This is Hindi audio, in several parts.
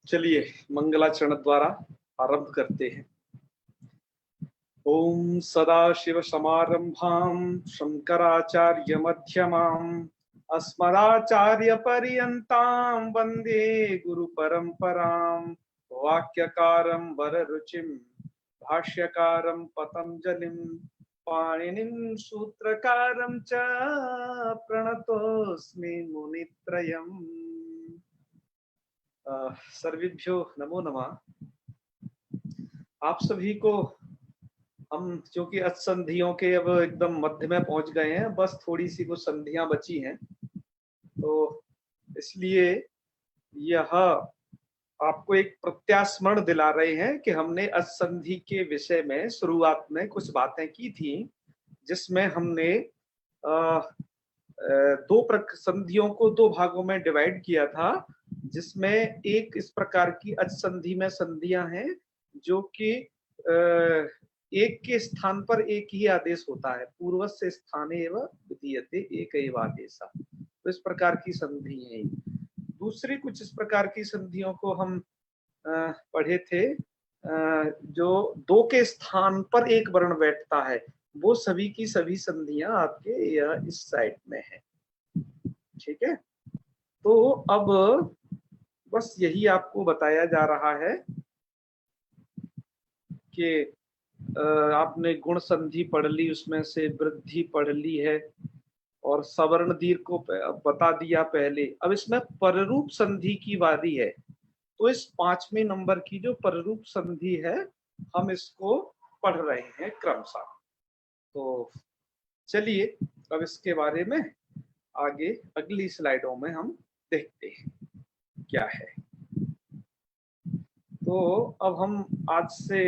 चलिए मंगलाचरण द्वारा आरंभ करते हैं। ओम सदाशिव समारंभां शंकराचार्य मध्यमाम् अस्मदाचार्य पर्यन्तां वंदे गुरु परंपरां। वाक्यकारं वररुचिं भाष्यकारं पतंजलिं पाणिनिं सूत्रकारं च प्रणतोऽस्मि मुनित्रयम्। सर्वेभ्यो नमो नमः। आप सभी को हम जो कि असंधियों के अब एकदम मध्य में पहुंच गए हैं, बस थोड़ी सी कुछ संधियां बची हैं, तो इसलिए यह आपको एक प्रत्यास्मरण दिला रहे हैं कि हमने असंधि के विषय में शुरुआत में कुछ बातें की थी, जिसमें हमने दो संधियों को दो भागों में डिवाइड किया था, जिसमें एक इस प्रकार की असंधि में संधियां हैं जो कि एक के स्थान पर एक ही आदेश होता है, पूर्वस्य स्थाने एव विधीयते एकैव आदेशः। तो इस प्रकार की संधि है। दूसरी कुछ इस प्रकार की संधियों को हम पढ़े थे, जो दो के स्थान पर एक वर्ण बैठता है, वो सभी की सभी संधियां आपके यह इस साइड में है। ठीक है, तो अब बस यही आपको बताया जा रहा है कि आपने गुण संधि पढ़ ली, उसमें से वृद्धि पढ़ ली है और सवर्ण दीर्घ को बता दिया पहले। अब इसमें पररूप संधि की बारी है, तो इस 5वें नंबर की जो पररूप संधि है हम इसको पढ़ रहे हैं क्रमशः। तो चलिए अब इसके बारे में आगे अगली स्लाइडों में हम देखते हैं क्या है। तो अब हम आज से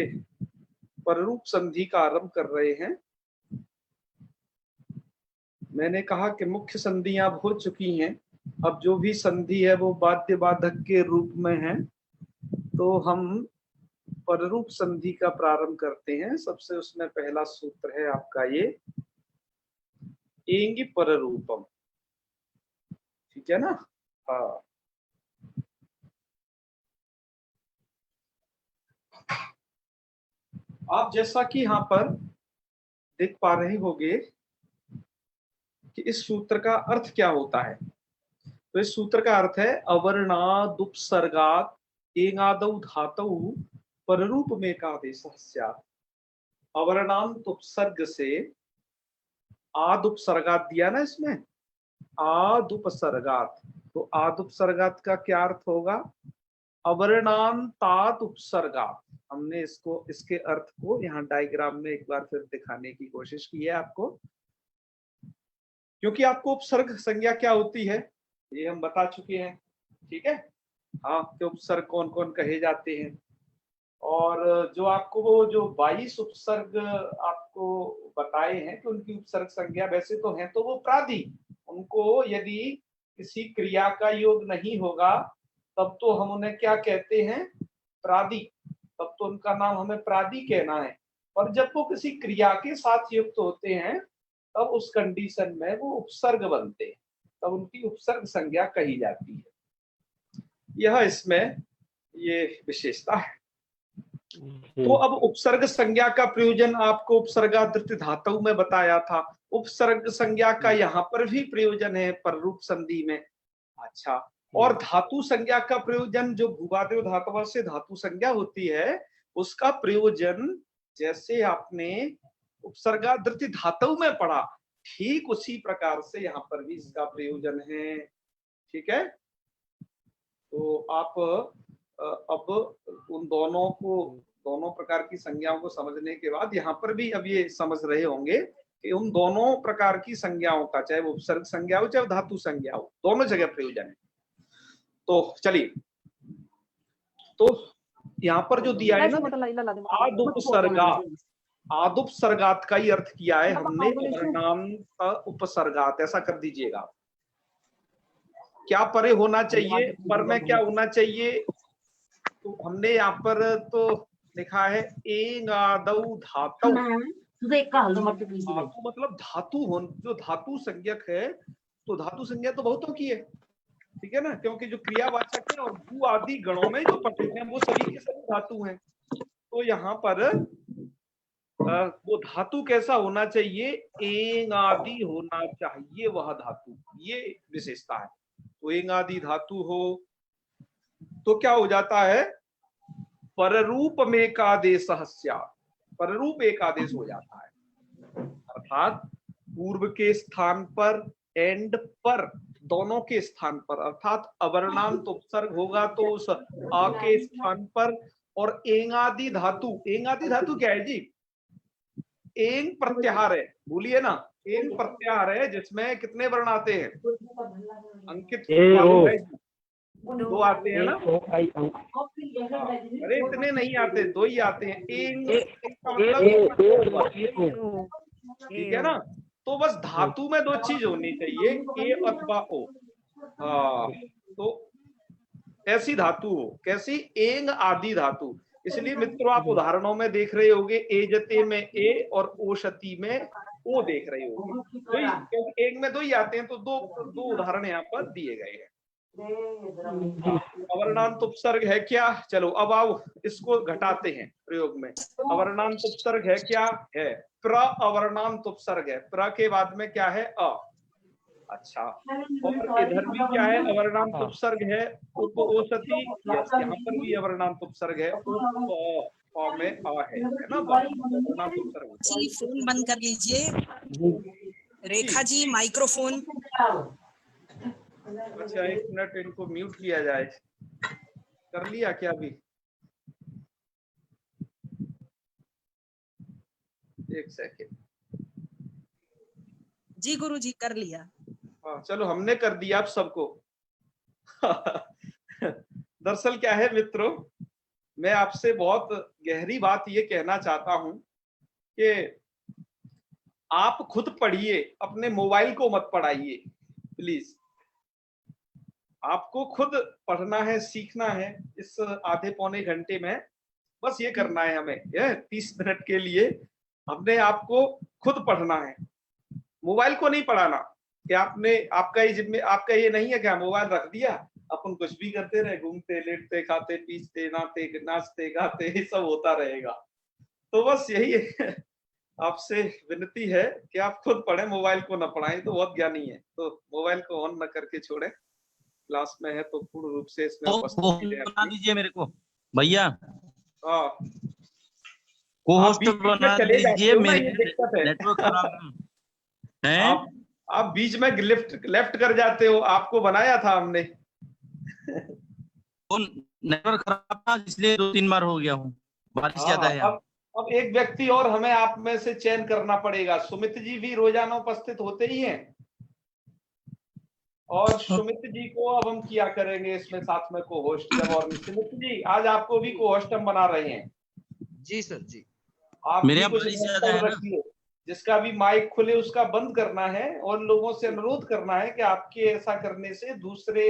पररूप संधि का आरंभ कर रहे हैं। मैंने कहा कि मुख्य संधियां अब हो चुकी हैं, अब जो भी संधि है वो बाध्य बाधक के रूप में है, तो हम पररूप संधि का प्रारंभ करते हैं। सबसे उसमें पहला सूत्र है आपका ये एंगि पररूपम। ठीक है ना? हाँ, आप जैसा कि यहाँ पर देख पा रहे होंगे कि इस सूत्र का अर्थ क्या होता है। तो इस सूत्र का अर्थ है अवर्णादुपसर्गात् एंगादौ धातौ पररूप में का आदेश स्यात्। अवर्णांत उपसर्ग से आदुपसर्गात दिया ना इसमें, आदुपसर्गात, तो आदुपसर्गात का क्या अर्थ होगा? अवर्णांतात उपसर्गात। हमने इसको इसके अर्थ को यहाँ डायग्राम में एक बार फिर दिखाने की कोशिश की है आपको, क्योंकि आपको उपसर्ग संज्ञा क्या होती है ये हम बता चुके हैं। ठीक है, हाँ, कि उपसर्ग कौन कौन कहे जाते हैं, और जो आपको वो जो 22 उपसर्ग आपको बताए हैं कि उनकी उपसर्ग संज्ञा वैसे तो है, तो वो प्रादि, उनको यदि किसी क्रिया का योग नहीं होगा तब तो हम उन्हें क्या कहते हैं? प्रादि। तब तो उनका नाम हमें प्रादि कहना है। और जब वो किसी क्रिया के साथ युक्त होते हैं तब उस कंडीशन में वो उपसर्ग बनते हैं, तब उनकी उपसर्ग संज्ञा कही जाती है। यह इसमें ये विशेषता है। तो अब उपसर्ग संज्ञा का प्रयोजन आपको उपसर्गादृत धातु में बताया था, उपसर्ग संज्ञा का यहाँ पर भी प्रयोजन है पररूप संधि में। अच्छा, और धातु संज्ञा का प्रयोजन जो भूवादेव धातु से धातु संज्ञा होती है उसका प्रयोजन जैसे आपने उपसर्गादृत धातु में पढ़ा, ठीक उसी प्रकार से यहाँ पर भी इसका प्रयोजन है। ठीक है, तो आप अब उन दोनों प्रकार की संज्ञाओं को समझने के बाद यहाँ पर भी अब ये समझ रहे होंगे कि उन दोनों प्रकार की संज्ञाओं का, चाहे वो उपसर्ग संज्ञा हो चाहे धातु संज्ञा हो, दोनों जगह प्रयोजन है। तो चलिए, तो यहाँ पर जो दिया है ना आदुपसर्गात, आदुपसर्गात का ही अर्थ किया है हमने अवर्णांत उपसर्गात, ऐसा कर दीजिएगा। क्या परे होना चाहिए, पर में क्या होना चाहिए? तो हमने यहाँ पर तो लिखा है एंगादौ धातु। धातु मतलब धातु हो, जो धातु संज्ञक है, तो धातु संज्ञा तो बहुतों की है, ठीक है ना, क्योंकि जो क्रियावाचक है और भू आदि गणों में जो पठित हैं वो सभी के सभी धातु हैं। तो यहाँ पर वो धातु कैसा होना चाहिए, एंग आदि होना चाहिए वह धातु, ये विशेषता है। तो एंग आदि धातु हो तो क्या हो जाता है, पररूप में एकादेश, पररूप एकादेश हो जाता है, अर्थात पूर्व के स्थान पर एंड पर दोनों के स्थान पर, अर्थात अवर्णांत उपसर्ग होगा तो उस आ के स्थान पर, और एंगादि धातु, एंगादि धातु क्या है जी, एंग प्रत्याहार है, भूलिए ना, एंग प्रत्याहार है जिसमें कितने वर्ण आते हैं, अंकित मालूम है, दो आते हैं ना, अरे इतने नहीं आते, दो ही आते हैं, एंग का मतलब, ठीक है ना। तो बस धातु में दो चीज होनी चाहिए, ए अथवा ओ। तो ऐसी धातु हो, कैसी, एंग आदि धातु। इसलिए मित्रों आप उदाहरणों में देख रहे होंगे, एजते में ए और ओशति में ओ देख रहे होंगे, दो ही, क्योंकि एंग में दो ही आते हैं, तो दो उदाहरण यहाँ पर दिए गए हैं। अवर्णांत उपसर्ग है क्या, चलो अब आओ इसको घटाते हैं प्रयोग में। अवर्णांत उपसर्ग है क्या है, प्र अवर्णांत उपसर्ग है, प्र के बाद में क्या है, अ। अच्छा, और इधर भी क्या है, अवर्णांत उपसर्ग है, उप ओसति, यस, यहाँ पर भी अवर्णांत उपसर्ग है, उप में आ है ना, अवर्णांत उपसर्ग। जी फोन बंद कर लीजिए, रेखा जी माइक्रोफोन। अच्छा 1 मिनट, इनको म्यूट किया जाए, कर लिया क्या अभी, 1 सेकेंड। जी गुरुजी कर लिया। हाँ चलो, हमने कर दिया आप सबको। दरअसल क्या है मित्रों, मैं आपसे बहुत गहरी बात ये कहना चाहता हूं कि आप खुद पढ़िए, अपने मोबाइल को मत पढ़ाइए प्लीज। आपको खुद पढ़ना है, सीखना है, इस आधे पौने घंटे में बस ये करना है हमें, ये 30 मिनट के लिए हमने आपको खुद पढ़ना है, मोबाइल को नहीं पढ़ाना। कि आपने, आपका ये नहीं है कि मोबाइल रख दिया, अपन कुछ भी करते रहे, घूमते लेटते खाते पीते नाते नाचते गाते, ये सब होता रहेगा। तो बस यही है, आपसे विनती है कि आप खुद पढ़ें, मोबाइल को न पढ़ाएं, तो बहुत ज्ञानी है। तो मोबाइल को ऑन न करके छोड़ें, क्लास में है तो पूर्ण रूप से इसमें उपस्थिति है। बना दीजिए मेरे को भैया, हाँ को आप होस्ट बीच में बना चले जाते दीजिए, हो ना, मेरे ये दिक्कत है। नेटवर्क खराब है। आप बीच में लेफ्ट कर जाते हो, आपको बनाया था हमने। नेटवर्क खराब था इसलिए 2-3 बार हो गया हूँ, बारिश ज्यादा है। अब एक व्यक्ति और हमें आप में से चयन करना पड़ेगा। सुमित जी भी रोजाना उपस्थित होते ही हैं, और सुमित जी को अब हम किया करेंगे इसमें साथ में को होस्ट जब। और सुमित जी आज आपको भी को होस्ट हम बना रहे हैं। जी सर जी। आप मेरे भी यहाँ कुछ बारिश ज्यादा है ना, रखिए, जिसका भी माइक खुले उसका बंद करना है, और लोगों से अनुरोध करना है कि आपके ऐसा करने से दूसरे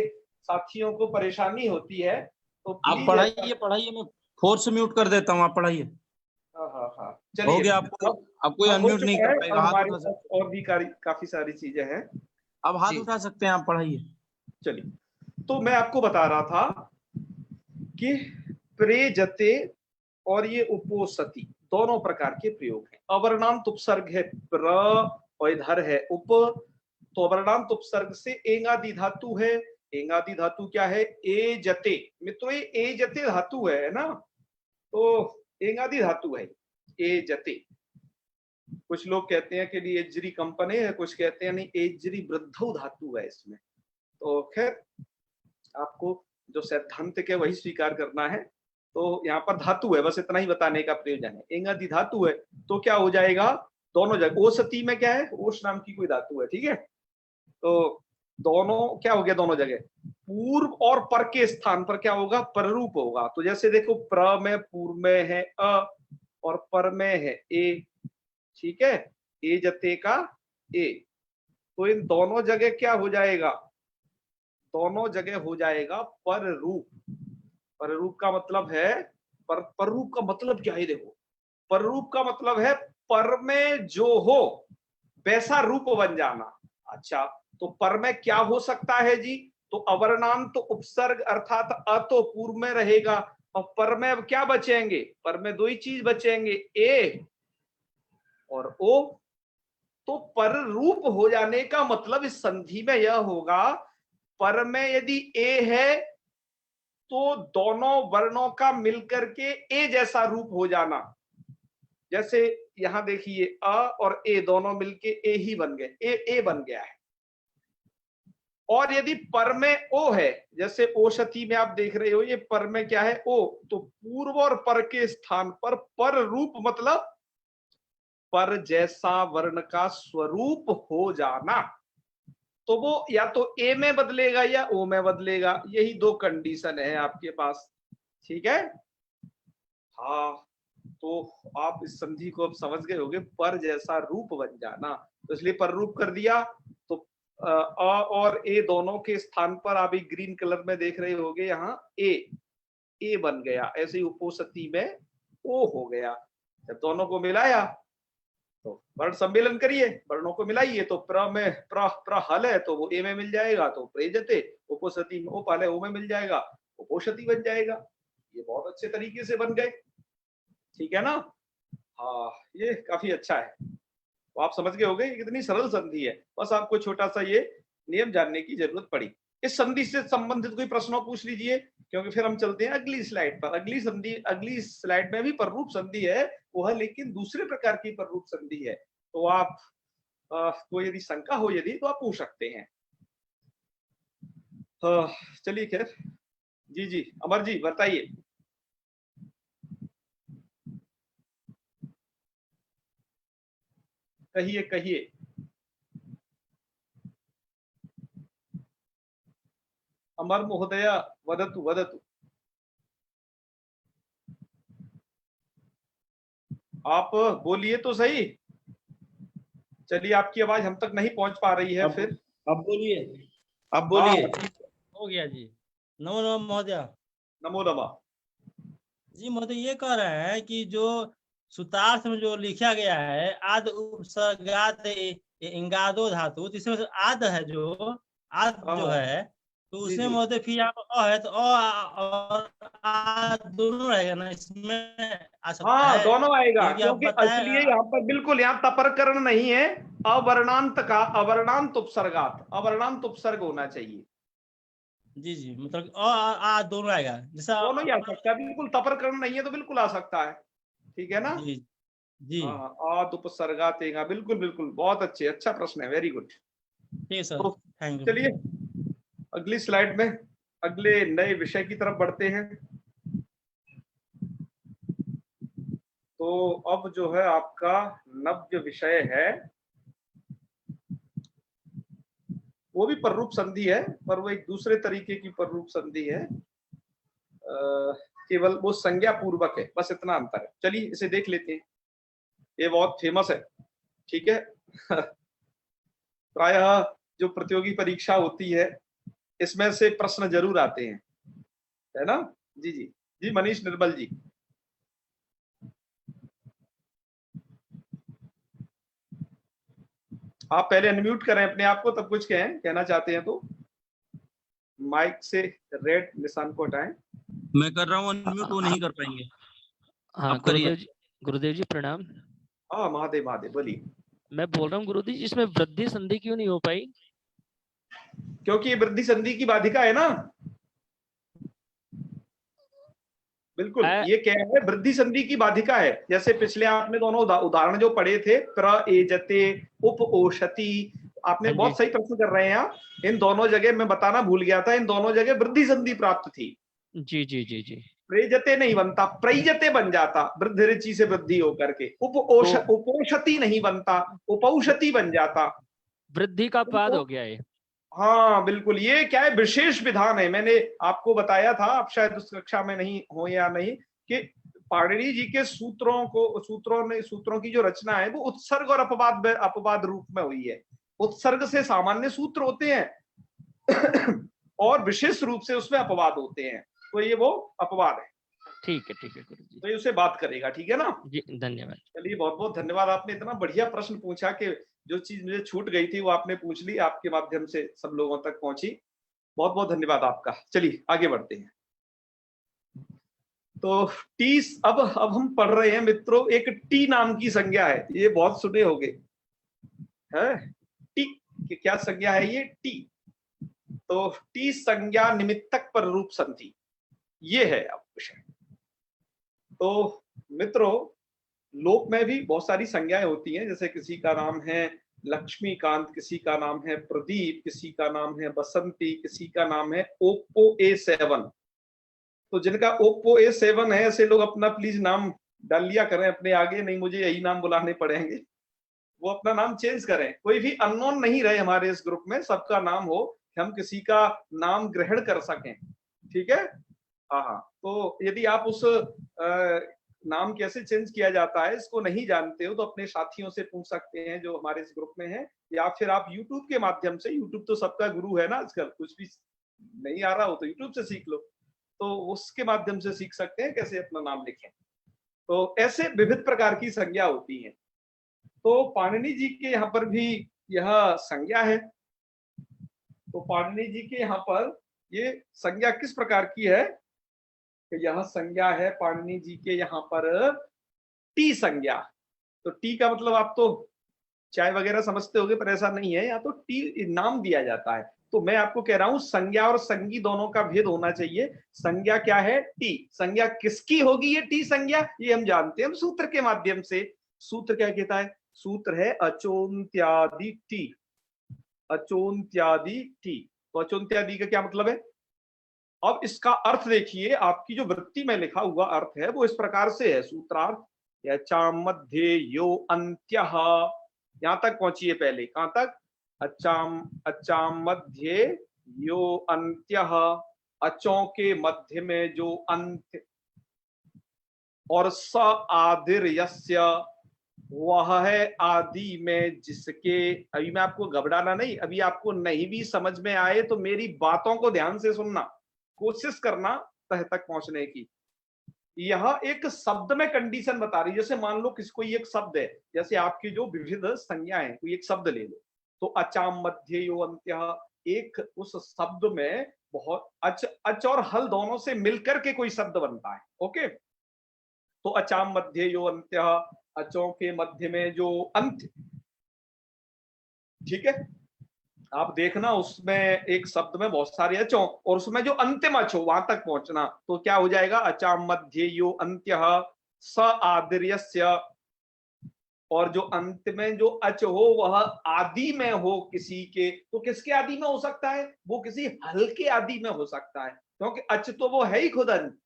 साथियों को परेशानी होती है। तो आप पढ़ाइए, मैं फोर्स म्यूट कर देता हूँ, आप पढ़ाइए। हाँ हो गया, आपको अनम्यूट नहीं कर पाएगा। हमारे पास और भी काफी सारी चीजें हैं, अब हाथ उठा सकते हैं, आप पढ़ाइए। चलिए, तो मैं आपको बता रहा था कि प्रेजते और ये उपोसति दोनों प्रकार के प्रयोग हैं। अवर्णांत उपसर्ग है प्र और इधर है उप, तो अवर्णांत उपसर्ग से एंगादि धातु है। एंगादि धातु क्या है, ए जते। मित्रों ये ए जते धातु है ना, तो एंगादि धातु है ए जते। कुछ लोग कहते हैं कि ये एजरी कंपनी है, कुछ कहते हैं नहीं एजरी वृद्धौ धातु है इसमें। तो खैर आपको जो सैद्धांतिक है वही स्वीकार करना है। तो यहाँ पर धातु है, बस इतना ही बताने का प्रयोजन है। एंगादि धातु है तो क्या हो जाएगा, दोनों जगह। ओसती में क्या है, ओस नाम की कोई धातु है, ठीक है। तो दोनों क्या हो गया, दोनों जगह पूर्व और पर के स्थान पर क्या होगा, पररूप होगा। तो जैसे देखो, प्र में पूर्व में है अ और पर में है ए, ठीक है, ए जते का ए। तो इन दोनों जगह क्या हो जाएगा, दोनों जगह हो जाएगा पर रूप। पर रूप का मतलब है, पर रूप का मतलब क्या है, देखो पर रूप का मतलब है पर में जो हो वैसा रूप बन जाना। अच्छा, तो पर में क्या हो सकता है जी, तो अवर्णांत तो उपसर्ग अर्थात अ तो पूर्व में रहेगा, और पर में अब क्या बचेंगे, पर में दो ही चीज बचेंगे, ए और ओ। तो पर रूप हो जाने का मतलब इस संधि में यह होगा, पर में यदि ए है तो दोनों वर्णों का मिलकर के ए जैसा रूप हो जाना। जैसे यहां देखिए अ और ए दोनों मिलके ए ही बन गए, ए बन गया है। और यदि पर में ओ है, जैसे ओषधि में आप देख रहे हो ये पर में क्या है, ओ, तो पूर्व और पर के स्थान पर रूप मतलब पर जैसा वर्ण का स्वरूप हो जाना। तो वो या तो ए में बदलेगा या ओ में बदलेगा, यही दो कंडीशन है आपके पास, ठीक है। हाँ, तो आप इस संधि को अब समझ गए होंगे, पर जैसा रूप बन जाना, तो इसलिए पर रूप कर दिया। तो अ और ए दोनों के स्थान पर आप एक ग्रीन कलर में देख रहे होंगे, यहाँ ए बन गया, ऐसे ही उपोषती में ओ हो गया। जब दोनों को मिलाया तो वर्ण सम्मेलन करिए, वर्णों को मिलाइए, तो प्र में प्र हल है तो वो ए में मिल जाएगा, तो प्रेजते, उपोषती में उप हल है ओ में मिल जाएगा, उपोषती बन जाएगा। ये बहुत अच्छे तरीके से बन गए, ठीक है ना। हाँ, ये काफी अच्छा है। तो आप समझ गए होंगे कितनी सरल संधि है, बस आपको छोटा सा ये नियम जानने की जरूरत पड़ी। इस संधि से संबंधित कोई प्रश्न पूछ लीजिए, क्योंकि फिर हम चलते हैं अगली स्लाइड पर। अगली स्लाइड में भी पररूप संधि है, वो है लेकिन दूसरे प्रकार की पररूप संधि है। तो आप को यदि शंका हो यदि तो आप पूछ सकते हैं। चलिए खैर, जी अमर जी बताइए। कहिए। अमर महोदय वदतु। आप बोलिए तो सही। चलिए, आपकी आवाज हम तक नहीं पहुंच पा रही है। फिर अब बोलिए। हो गया जी। नमो नमः महोदय। नमो नमः जी महोदय, ये कह रहे हैं कि जो सूत्रार्थ में जो लिखा गया है आद उपसर्गात इंगादो धातु, तो इसमें आद है जो आद जो है, तो उसमें महोदय फिर यहाँ पर अ है, तो अ और आ दोनों रहेगा ना इसमें, आ सकता हाँ है? दोनों आएगा, क्योंकि क्योंकि इसलिए यहाँ पर बिल्कुल यहाँ तपरकरण नहीं है, अवर्णांत का अवर्णांत उपसर्गात, अवर्णांत उपसर्ग होना चाहिए। जी मतलब आ दोनों आएगा, जैसा दोनों ही आ सकता है, बिल्कुल तपरकरण नहीं है तो बिल्कुल आ सकता है, ठीक है ना। जी हाँ, आद उपसर्गात आएगा, बिल्कुल बहुत अच्छे, अच्छा प्रश्न है, वेरी गुड। ठीक है सर, तो थैंक यू। चलिए अगली स्लाइड में अगले नए विषय की तरफ बढ़ते हैं। तो अब जो है आपका नव्य विषय है, वो भी पररूप संधि है, पर वो एक दूसरे तरीके की पररूप संधि है। केवल वो संज्ञा पूर्वक है, बस इतना अंतर है। चलिए इसे देख लेते हैं, ये बहुत फेमस है, ठीक है। प्रायः जो प्रतियोगी परीक्षा होती है इसमें से प्रश्न जरूर आते हैं, है ना। जी मनीष निर्मल जी। आप पहले अनम्यूट करें अपने आप को, तब कुछ कहना चाहते हैं तो माइक से रेड निशान को हटाएं। मैं कर रहा हूँ अनम्यूट, वो नहीं कर पाएंगे। हाँ गुरुदेव जी प्रणाम। हाँ महादेव बोलिए। मैं बोल रहा हूँ गुरुदेव जी, इसमें वृद्धि संधि क्यों नहीं हो पाई? क्योंकि ये वृद्धि संधि की बाधिका है ना, बिल्कुल। ये क्या है, वृद्धि संधि की बाधिका है। जैसे पिछले आपने दोनों उदाहरण जो पढ़े थे, प्रेजते, उपोषति, आपने बहुत सही प्रश्न कर रहे हैं आप। इन दोनों जगह मैं बताना भूल गया था, इन दोनों जगह वृद्धि संधि प्राप्त थी। जी। प्रेजते नहीं बनता, प्रैजते बन जाता, वृद्धि रुचि से वृद्धि होकर के। उपोषति नहीं बनता, उपौषति बन जाता, वृद्धि का पाद हो गया है। हाँ बिल्कुल, ये क्या है, विशेष विधान है। मैंने आपको बताया था, आप शायद उस कक्षा में नहीं हो या नहीं, कि पाणिनि जी के सूत्रों की जो रचना है वो उत्सर्ग और अपवाद रूप में हुई है। उत्सर्ग से सामान्य सूत्र होते हैं और विशेष रूप से उसमें अपवाद होते हैं, तो ये वो अपवाद है। ठीक है गुरु जी, तो ये उसे बात करेगा, ठीक है ना जी। धन्यवाद। चलिए, बहुत बहुत धन्यवाद, आपने इतना बढ़िया प्रश्न पूछा कि जो चीज मुझे छूट गई थी वो आपने पूछ ली, आपके माध्यम से सब लोगों तक पहुंची। बहुत बहुत धन्यवाद आपका। चलिए आगे बढ़ते हैं। तो टी, अब हम पढ़ रहे हैं मित्रों, एक टी नाम की संज्ञा है, ये बहुत सुने होंगे, है टी, क्या संज्ञा है ये? टी। तो टी संज्ञा निमित्तक पर रूप संधि, ये है अब विषय। तो मित्रों, लोक में भी बहुत सारी संज्ञाएं होती हैं, जैसे किसी का नाम है लक्ष्मीकांत, किसी का नाम है प्रदीप, किसी का नाम है बसंती, किसी का नाम है ओप्पो A7। तो जिनका ओप्पो A7 है, ऐसे लोग अपना प्लीज नाम डाल लिया करें अपने आगे, नहीं मुझे यही नाम बुलाने पड़ेंगे। वो अपना नाम चेंज करें, कोई भी अननोन नहीं रहे हमारे इस ग्रुप में, सबका नाम हो कि हम किसी का नाम ग्रहण कर सकें, ठीक है? हाँ, तो यदि आप उस नाम कैसे चेंज किया जाता है इसको नहीं जानते हो, तो अपने साथियों से पूछ सकते हैं जो हमारे इस ग्रुप में हैं, या फिर आप YouTube के माध्यम से, YouTube तो सबका गुरु है ना आजकल, कुछ भी नहीं आ रहा हो तो YouTube से सीख लो, तो उसके माध्यम से सीख सकते हैं कैसे अपना नाम लिखें। तो ऐसे विविध प्रकार की संज्ञा होती हैं। तो पाणिनि जी के यहाँ पर भी यह संज्ञा है। तो पाणिनि जी के यहाँ पर ये संज्ञा किस प्रकार की है? यह संज्ञा है पाणिनि जी के यहाँ पर टी संज्ञा। तो टी का मतलब आप तो चाय वगैरह समझते होंगे, पर ऐसा नहीं है, यहाँ तो टी नाम दिया जाता है। तो मैं आपको कह रहा हूं संज्ञा और संज्ञी दोनों का भेद होना चाहिए। संज्ञा क्या है? टी। संज्ञा किसकी होगी ये टी संज्ञा? ये हम जानते हैं सूत्र के माध्यम से। सूत्र क्या कहता है? सूत्र है अचोन्त्यादि टी। अचोन्त्यादि टी। तो अचोन्त्यादि का क्या मतलब है? अब इसका अर्थ देखिए, आपकी जो वृत्ति में लिखा हुआ अर्थ है वो इस प्रकार से है। सूत्रार्थ यचाम मध्य यो अंत्यः, यहां तक पहुंचिए पहले। कहां तक? अचाम मध्य यो अंत्यः, अचों के मध्य में जो अंत्य, और स आदिर यस्य, वह है आदि में जिसके। अभी मैं आपको घबराना नहीं, अभी आपको नहीं भी समझ में आए तो मेरी बातों को ध्यान से सुनना, कोशिश करना तह तक पहुंचने की। यह एक शब्द में कंडीशन बता रही है। जैसे मान लो किसी कोई एक शब्द है, जैसे आपकी जो विविध संज्ञा है, कोई एक शब्द ले लो, तो अचाम मध्य यो अंत्यः, एक उस शब्द में बहुत अच और हल दोनों से मिलकर के कोई शब्द बनता है। ओके, तो अचाम मध्य यो अंत्यः, अचों के मध्य में जो अंत, ठीक है? आप देखना उसमें एक शब्द में बहुत सारे अचों, और उसमें जो अंतिम अच हो वहां तक पहुंचना, तो क्या हो जाएगा? अचाम मध्य यो अंत्यः स आदिर्यस्य, और जो अंत में जो अच हो वह आदि में हो किसी के। तो किसके आदि में हो सकता है? वो किसी हल्के आदि में हो सकता है, क्योंकि अच तो वो है ही खुद अंत।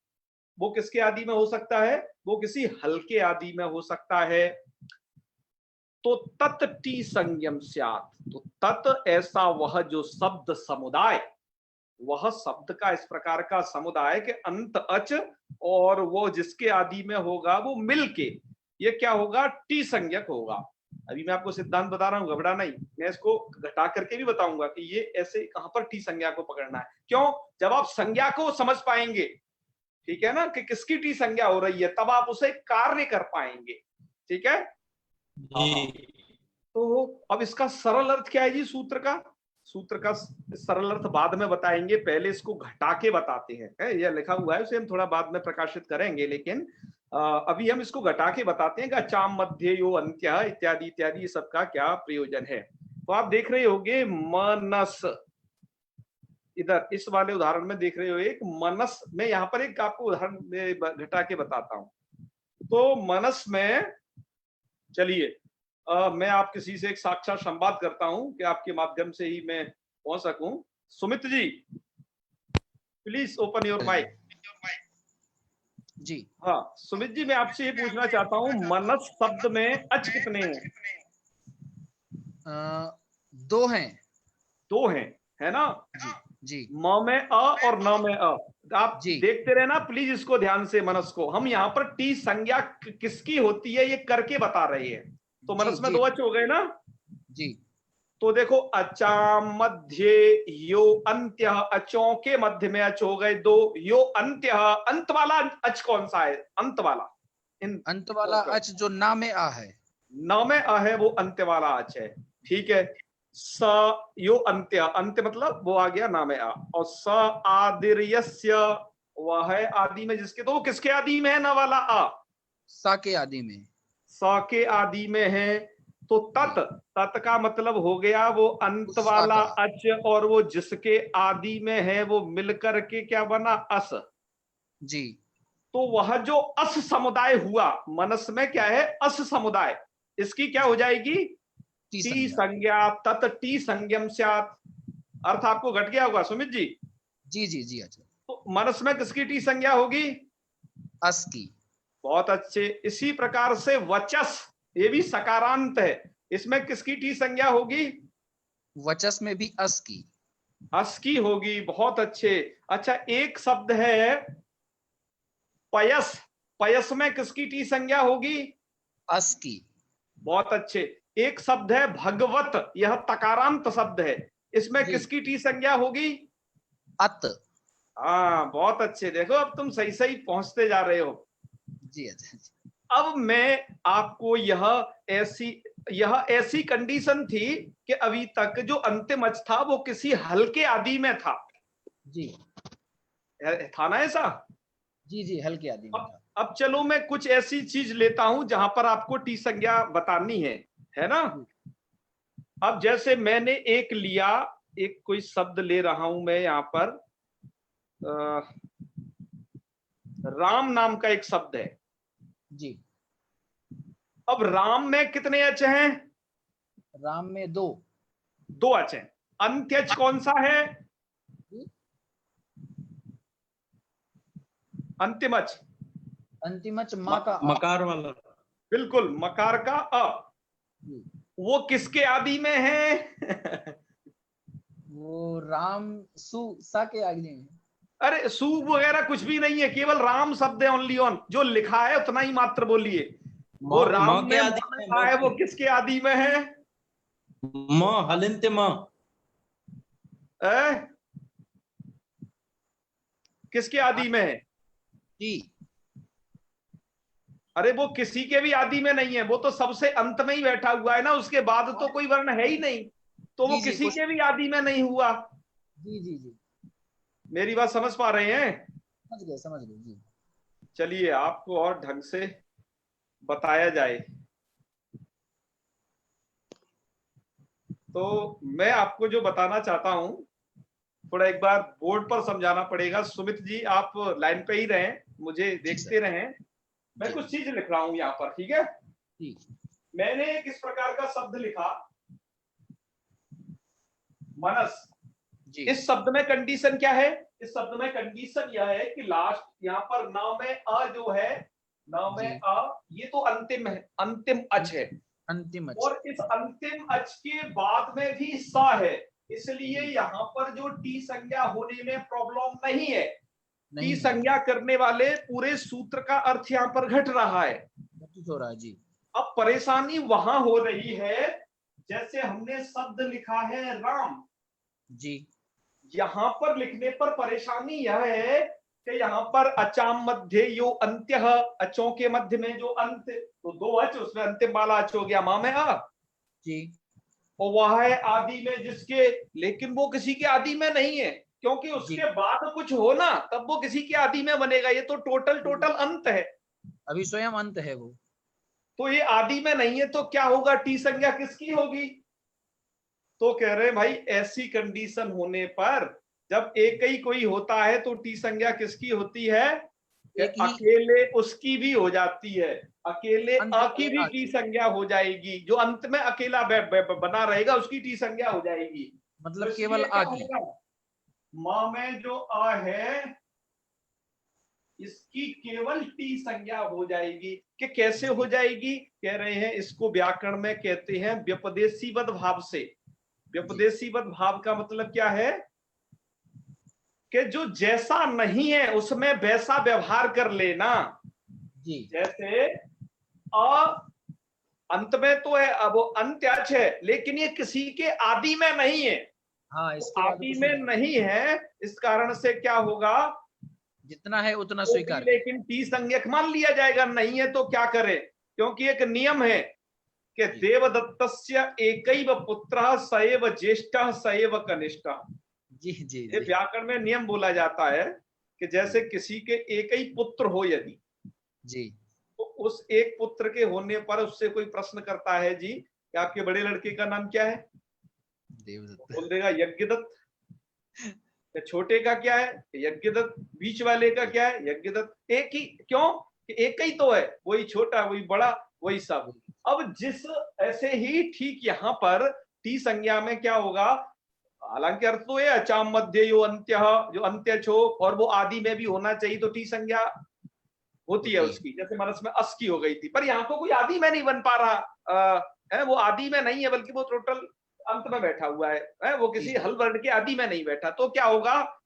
वो किसके आदि में हो सकता है? वो किसी हल्के आदि में हो सकता है। तो तत् टी संज्ञम स्यात्, तो तत् ऐसा वह जो शब्द समुदाय, वह शब्द का इस प्रकार का समुदाय के अंत अच और वो जिसके आदि में होगा वो मिलके ये क्या होगा? टी संज्ञक होगा। अभी मैं आपको सिद्धांत बता रहा हूं, घबरा नहीं, मैं इसको घटा करके भी बताऊंगा कि ये ऐसे कहां पर टी संज्ञा को पकड़ना है। क्यों? जब आप संज्ञा को समझ पाएंगे, ठीक है ना, कि किसकी टी संज्ञा हो रही है, तब आप उसे कार्य कर पाएंगे। ठीक है जी। तो अब इसका सरल अर्थ क्या है जी? सूत्र का सरल अर्थ बाद में बताएंगे, पहले इसको घटा के बताते हैं। यह लिखा हुआ है, उसे हम थोड़ा बाद में प्रकाशित करेंगे, लेकिन अभी हम इसको घटा के बताते हैं कि अचाम मध्य यो अंत्य इत्यादि इत्यादि, ये सबका क्या प्रयोजन है। तो आप देख रहे होगे मनस, इधर इस वाले उदाहरण में देख रहे हो एक मनस में, यहाँ पर एक आपको उदाहरण घटा के बताता हूं। तो मनस में, चलिए मैं आप किसी से एक साक्षात संवाद करता हूं कि आपके माध्यम से ही मैं पहुंच सकूं। Sumit ji please open your mic. जी हाँ सुमित जी, मैं आपसे ये पूछना चाहता हूं, मनस शब्द में अच कितने हैं? 2 हैं। 2 हैं, है ना जी म में अ और न में अ। आप जी देखते रहना प्लीज इसको ध्यान से। मनस को हम यहाँ पर टी संज्ञा किसकी होती है ये करके बता रहे हैं। तो मनस में 2 अच हो गए ना जी। तो देखो अचाम मध्य यो अंत्य, अचों के मध्य में अच हो गए 2। यो अंत्य, अंत वाला अच कौन सा है? अंत वाला, अंत वाला अच जो ना में आ है, न में अ है वो अंत्य वाला अच है। ठीक है, स यो अंत्य, अंत्य मतलब वो आ गया नाम है आ, और स आदिर्यस्य वह है आदि में जिसके, तो वो किसके आदि में है ना वाला आ, सा के आदि में, स के आदि में है। तो तत्, तत् का मतलब हो गया वो अंत उस सा वाला का। अच, और वो जिसके आदि में है वो मिलकर के क्या बना अस। जी तो वह जो अस समुदाय हुआ, मनस में क्या है अस समुदाय, इसकी क्या हो जाएगी टी टी संज्ञा। संज्ञा, तत् टी संज्ञम स्यात्। अर्थ आपको घट गया होगा सुमित जी। जी जी जी अच्छा। तो मनस में किसकी टी संज्ञा होगी अस की। बहुत अच्छे। इसी प्रकार से वचस, ये भी सकारांत है, इसमें किसकी टी संज्ञा होगी वचस में भी अस की। अस की होगी। बहुत अच्छे। अच्छा एक शब्द है पयस, पयस में किसकी टी संज्ञा होगी अस की। बहुत अच्छे। एक शब्द है भगवत, यह तकारांत शब्द है, इसमें जी। किसकी टी संज्ञा होगी अत। हाँ बहुत अच्छे। देखो अब तुम सही सही पहुंचते जा रहे हो। जी अच्छा। अब मैं आपको यह ऐसी कंडीशन थी कि अभी तक जो अंतिम अच था वो किसी हल्के आदि में था, जी था ना ऐसा। जी जी हल्के आदि में था। अब चलो मैं कुछ ऐसी चीज लेता हूं जहां पर आपको टी संज्ञा बतानी है ना। अब जैसे मैंने एक लिया, एक कोई शब्द ले रहा हूं मैं यहां पर, राम नाम का एक शब्द है। जी। अब राम में कितने अच हैं राम में दो। दो अच हैं। अंत्यच कौन सा है अंतिम अच अंतिम अच माँ का आ। मकार वाला। बिल्कुल मकार का अ। जी। वो किसके आदि में है वो राम सु सा के आदि में। अरे सु वगैरह कुछ भी नहीं है, केवल राम शब्द है ओनली ऑन, जो लिखा है उतना ही मात्र बोलिए। वो राम माँ के में आदि मन में है वो किसके आदि में है माँ हलिंत माँ। ए? किसके आदि में है जी। अरे वो किसी के भी आदि में नहीं है, वो तो सबसे अंत में ही बैठा हुआ है ना, उसके बाद तो कोई वर्ण है ही नहीं, तो वो जी जी किसी कुछ। के भी आदि में नहीं हुआ। जी जी जी मेरी बात समझ पा रहे हैं। समझ गए जी। चलिए आपको और ढंग से बताया जाए तो मैं आपको जो बताना चाहता हूं थोड़ा एक बार बोर्ड पर समझाना पड़ेगा। सुमित जी आप लाइन पे ही रहें, मुझे देखते रहें। मैं कुछ चीज लिख रहा हूं यहाँ पर, ठीक है। जी। मैंने एक इस प्रकार का शब्द लिखा मनस। जी इस शब्द में कंडीशन क्या है इस शब्द में कंडीशन यह है कि लास्ट यहाँ पर नाव में अ जो है, नाव में जी। अ, ये तो अंतिम है, अंतिम अच है, अंतिम अच। और इस अंतिम अच के बाद में भी सा है, इसलिए यहाँ पर जो टी संज्ञा होने में प्रॉब्लम नहीं है। टी संज्ञा करने वाले पूरे सूत्र का अर्थ यहाँ पर घट रहा है। हो रहा है जी। अब परेशानी वहां हो रही है जैसे हमने शब्द लिखा है राम, जी। यहां पर लिखने पर परेशानी यह है कि यहाँ पर अचाम मध्य यो अंत्य, अचों के मध्य में जो अंत, तो दो अच उसमें अंतिम वाला अच हो गया मां में आ जी। और वह है आदि में जिसके, लेकिन वो किसी के आदि में नहीं है, क्योंकि उसके बाद कुछ हो ना तब वो किसी के आदि में बनेगा। ये तो टोटल अंत है, अभी स्वयं अंत है वो। तो ये आदि में नहीं है, तो क्या होगा टी संज्ञा किसकी होगी। तो कह रहे भाई ऐसी कंडीशन होने पर जब एक ही कोई होता है तो टी संज्ञा किसकी होती है अकेले उसकी भी हो जाती है, अकेले अ की भी टी संज्ञा हो जाएगी, जो अंत में अकेला बना रहेगा उसकी टी संज्ञा हो जाएगी। मतलब तो केवल आ की। मां में जो अ है इसकी केवल टी संज्ञा हो जाएगी। कि कैसे हो जाएगी कह रहे हैं, इसको व्याकरण में कहते हैं व्यपदेशीवद भाव से। व्यपदेशीवद भाव का मतलब क्या है कि जो जैसा नहीं है उसमें वैसा व्यवहार कर लेना। जी। जैसे अ अंत में तो है, अब वो अंत्यच है लेकिन ये किसी के आदि में नहीं है। हाँ तो आदि में नहीं है, इस कारण से क्या होगा जितना है उतना स्वीकार। लेकिन टी संज्ञक मान लिया जाएगा, नहीं है तो क्या करे, क्योंकि एक नियम है कि देवदत्तस्य एकैव पुत्रः स एव ज्येष्ठः स एव कनिष्ठः। जी जी ये जी व्याकरण में नियम बोला जाता है कि जैसे किसी के एक ही पुत्र हो यदि, जी तो उस एक पुत्र के होने पर उससे कोई प्रश्न करता है जी कि आपके बड़े लड़के का नाम क्या है, देवदत्त। बोल देगा यज्ञदत्त। या छोटे का क्या है, यज्ञदत्त। बीच वाले का क्या है, यज्ञदत्त। एक ही, क्यों कि एक ही तो है, वही छोटा वही बड़ा वही सब। अब जिस ऐसे ही ठीक यहाँ पर टी संज्ञा में क्या होगा, हालांकि अर्थ तो है अचाम मध्य यो अंत्य, जो अंत्य छो और वो आदि में भी होना चाहिए तो टी संज्ञा होती है उसकी। जैसे मनस में अस की हो गई थी, पर यहाँ तो कोई आदि में नहीं बन पा रहा है, वो आदि में नहीं है बल्कि वो टोटल अंत में बैठा हुआ है, वो किसी हल वर्ण के आदि में नहीं बैठा। तो क्या होगा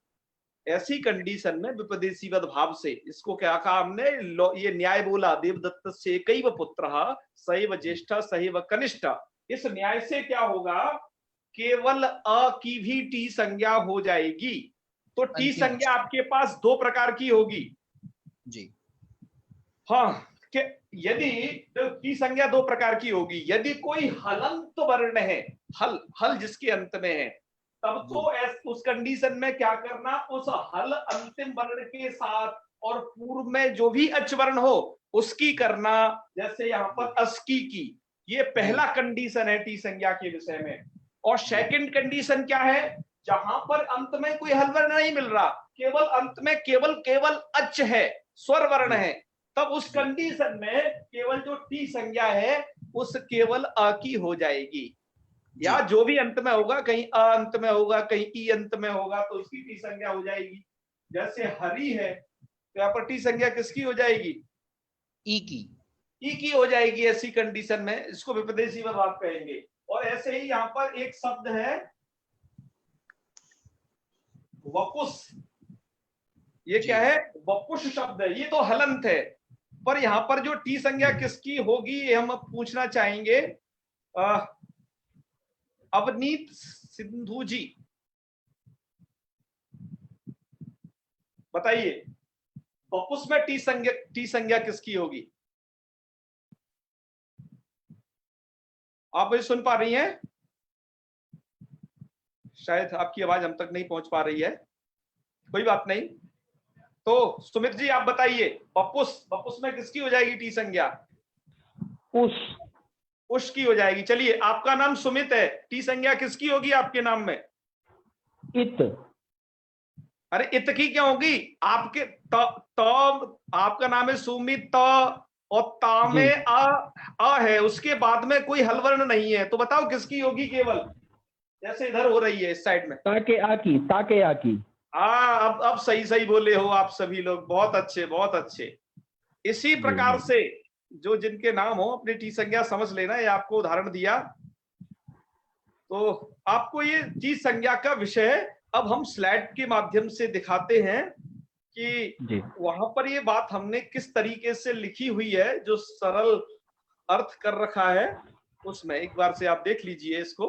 ऐसी कंडीशन में विपदेशीवद भाव से, इसको क्या कहा हमने, ये न्याय बोला, देवदत्त से कैव पुत्रः सैव ज्येष्ठः सैव कनिष्ठः। इस न्याय से क्या होगा, केवल अ की भी टी संज्ञा हो जाएगी। तो टी अंतिम संज्ञा आपके पास दो प्रकार की होगी। जी हाँ, कि यदि तो टी संज्ञा दो प्रकार की होगी। यदि कोई हलंत वर्ण है, हल हल जिसके अंत में है, तब तो उस कंडीशन में क्या करना, उस हल अंतिम वर्ण के साथ और पूर्व में जो भी अच वर्ण हो उसकी करना। जैसे यहाँ पर अस्की की, ये पहला कंडीशन है टी संज्ञा के विषय में। और सेकंड कंडीशन क्या है, जहां पर अंत में कोई हल वर्ण नहीं मिल रहा, केवल अंत में केवल केवल अच है, स्वर वर्ण है, तब उस कंडीशन में केवल जो टी संज्ञा है उस केवल अ की हो जाएगी। या जो भी अंत में होगा, कहीं अ अंत में होगा कहीं ई अंत में होगा, तो उसकी टी संज्ञा हो जाएगी। जैसे हरि है तो यहाँ पर टी संज्ञा किसकी हो जाएगी, ई की हो जाएगी ऐसी कंडीशन में, इसको विपदेशी भाव कहेंगे। और ऐसे ही यहाँ पर एक शब्द है वपुष, ये क्या है, वपुष शब्द है, ये तो हलंत है। पर यहाँ पर जो टी संज्ञा किसकी होगी ये हम पूछना चाहेंगे। अवनीत सिंधु जी बताइए, वपुष में टी संज्ञा किसकी होगी? आप मुझे सुन पा रही हैं? शायद आपकी आवाज हम तक नहीं पहुंच पा रही है, कोई बात नहीं। तो सुमित जी आप बताइए, वपुष में किसकी हो जाएगी टी संज्ञा? उष की हो जाएगी। चलिए, आपका नाम सुमित है, टी संज्ञा किसकी होगी आपके नाम में? इत। अरे इत की क्या होगी? आपके आपका नाम है सुमित और ता में अ है, उसके बाद में कोई हल वर्ण नहीं है, तो बताओ किसकी होगी केवल? जैसे इधर हो रही है इस साइड में, ताके आकी। हाँ, अब सही सही बोले हो आप सभी लोग, बहुत अच्छे बहुत अच्छे। इसी प्रकार से जो जिनके नाम हो अपनी टी संज्ञा समझ लेना, ये आपको उदाहरण दिया तो आपको ये टी संज्ञा का विषय अब हम स्लाइड के माध्यम से दिखाते हैं कि वहां पर ये बात हमने किस तरीके से लिखी हुई है, जो सरल अर्थ कर रखा है उसमें एक बार से आप देख लीजिए इसको।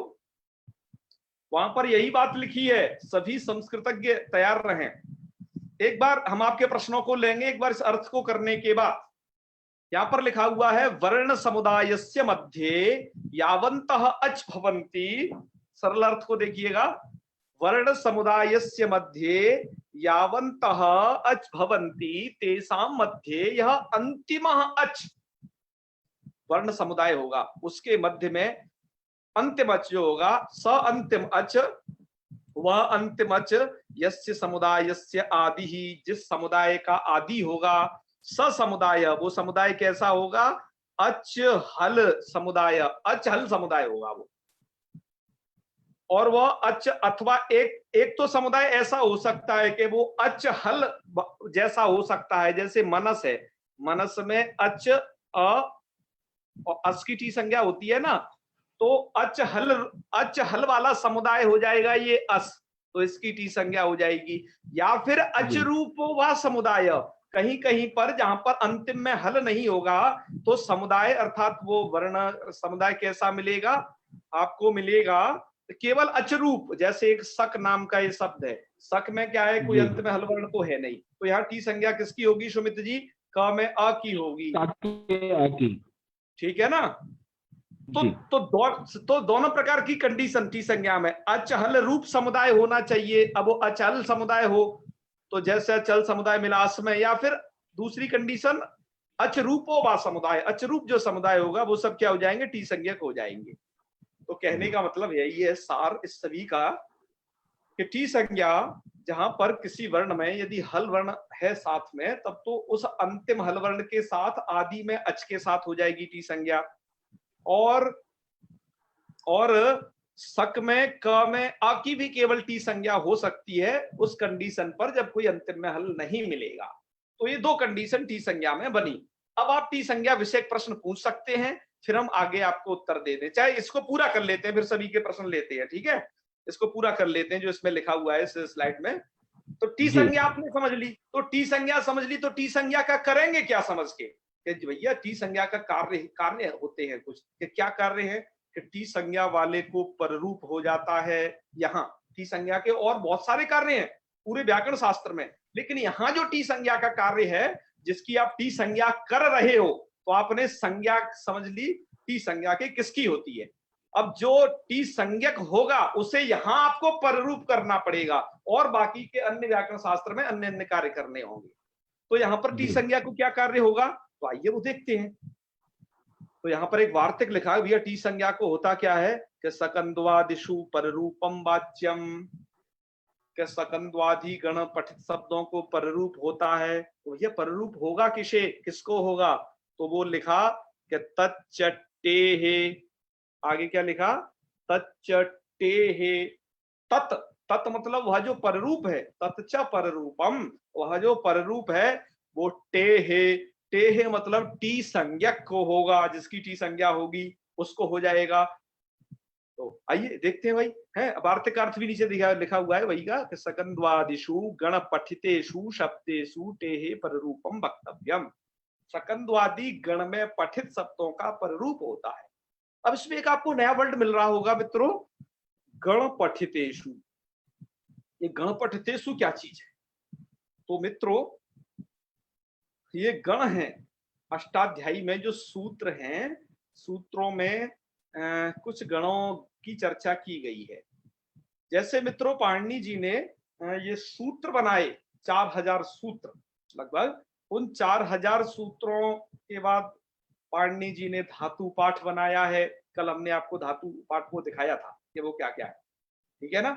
वहां पर यही बात लिखी है, सभी संस्कृतज्ञ तैयार रहें। एक बार हम आपके प्रश्नों को लेंगे, एक बार इस अर्थ को करने के बाद यहां पर लिखा हुआ है वर्ण समुदायस्य मध्ये यावन्तः अच भवन्ति। सरल अर्थ को देखिएगा, वर्ण समुदायस्य मध्ये यावन्तः अच भवन्ति तेषां मध्ये यह अंतिमः अच, वर्ण समुदाय होगा उसके मध्य में अंतिम अच जो होगा, स अंतिम अच, वह अंतिम अच यस्य समुदायस्य आदि ही, जिस समुदाय का आदि होगा, स समुदाय, वो समुदाय कैसा होगा, अच हल समुदाय, अच हल समुदाय होगा वो। और वह अच अथवा एक तो समुदाय ऐसा हो सकता है कि वो अच हल जैसा हो सकता है, जैसे मनस है, मनस में अच अ और अस की टी संज्ञा होती है ना, तो अच हल वाला समुदाय हो जाएगा ये अस, तो इसकी टी संज्ञा हो जाएगी। या फिर अच रूप वह समुदाय, कहीं कहीं पर जहां पर अंतिम में हल नहीं होगा तो समुदाय अर्थात वो वर्ण समुदाय कैसा मिलेगा आपको, मिलेगा केवल अचरूप। जैसे एक शक नाम का ये शब्द है, शक में क्या है, कोई अंत में हल वर्ण तो है नहीं, तो यहाँ टी संज्ञा किसकी होगी सुमित जी? क में अ की होगी, ठीक है ना। जी। तो दोनों प्रकार की कंडीशन टी संज्ञा में अचहल रूप समुदाय होना चाहिए। अब वो अचल समुदाय हो तो जैसे अचल समुदाय मिला अस में, या फिर दूसरी कंडीशन अचरूपो वा समुदाय, अचरूप जो समुदाय होगा वो सब क्या हो जाएंगे, टी संज्ञक हो जाएंगे। तो कहने का मतलब यही है सार इस सभी का कि टी संज्ञा जहां पर किसी वर्ण में यदि हल वर्ण है साथ में, तब तो उस अंतिम हल वर्ण के साथ आदि में अच के साथ हो जाएगी टी संज्ञा। और सक में क में अ की भी केवल टी संज्ञा हो सकती है उस कंडीशन पर जब कोई अंतिम में हल नहीं मिलेगा। तो ये दो कंडीशन टी संज्ञा में बनी। अब आप टी संज्ञा विषय प्रश्न पूछ सकते हैं, फिर हम आगे आपको उत्तर दे दें। चाहे इसको पूरा कर लेते हैं, फिर सभी के प्रश्न लेते हैं, ठीक है। इसको पूरा कर लेते हैं जो इसमें लिखा हुआ है इस स्लाइड में। तो टी जी। संज्ञा आपने समझ ली, तो टी संज्ञा समझ ली, तो टी संज्ञा का करेंगे क्या समझ के, कि भैया टी संज्ञा का कार्य होते हैं कुछ, कि क्या कार्य है कि टी संज्ञा वाले को पररूप हो जाता है। यहाँ टी संज्ञा के और बहुत सारे कार्य हैं पूरे व्याकरण शास्त्र में, लेकिन यहाँ जो टी संज्ञा का कार्य है जिसकी आप टी संज्ञा कर रहे हो, तो आपने संज्ञा समझ ली टी संज्ञा के किसकी होती है। अब जो टी संज्ञक होगा उसे यहां आपको पररूप करना पड़ेगा और बाकी के अन्य व्याकरण शास्त्र में अन्य अन्य कार्य करने होंगे। तो यहां पर टी संज्ञा को क्या कार्य होगा, तो आइए वो देखते हैं। तो यहां पर एक वार्तिक लिखा है भैया टी संज्ञा को होता क्या है कि सकंद्वादिषु पररूपम वाच्यम, कि सकंद्वादि गण पठित शब्दों को पररूप होता है। तो भैया पररूप होगा किसे, किसको होगा, तो वो लिखा कि तच्चट्टे है, आगे क्या लिखा, तच्चट्टे है, तत्, तत् मतलब वह जो पररूप है, तत्च पररूपम, वह जो पररूप है वो टे है, टे है मतलब टी संज्ञक को होगा, जिसकी टी संज्ञा होगी उसको हो जाएगा। तो आइए देखते हैं भाई, है वार्तिक अर्थ भी नीचे लिखा हुआ है वही का, सकंद्वादिषु गण पठितेषु शब्देषु टेहे पररूपम वक्तव्यम। सकंद्वादि गण में पठित शब्दों का पररूप होता है। अब इसमें एक आपको नया वर्ड मिल रहा होगा मित्रों, गण पठितेषु। ये गण पठितेषु क्या चीज है, तो मित्रों ये गण है, अष्टाध्यायी में जो सूत्र हैं, सूत्रों में कुछ गणों की चर्चा की गई है। जैसे मित्रों पाणिनि जी ने ये सूत्र बनाए 4000 सूत्र लगभग, उन 4000 सूत्रों के बाद पाणिनि जी ने धातु पाठ बनाया है। कल हमने आपको धातु पाठ को दिखाया था कि वो क्या क्या है, ठीक है ना।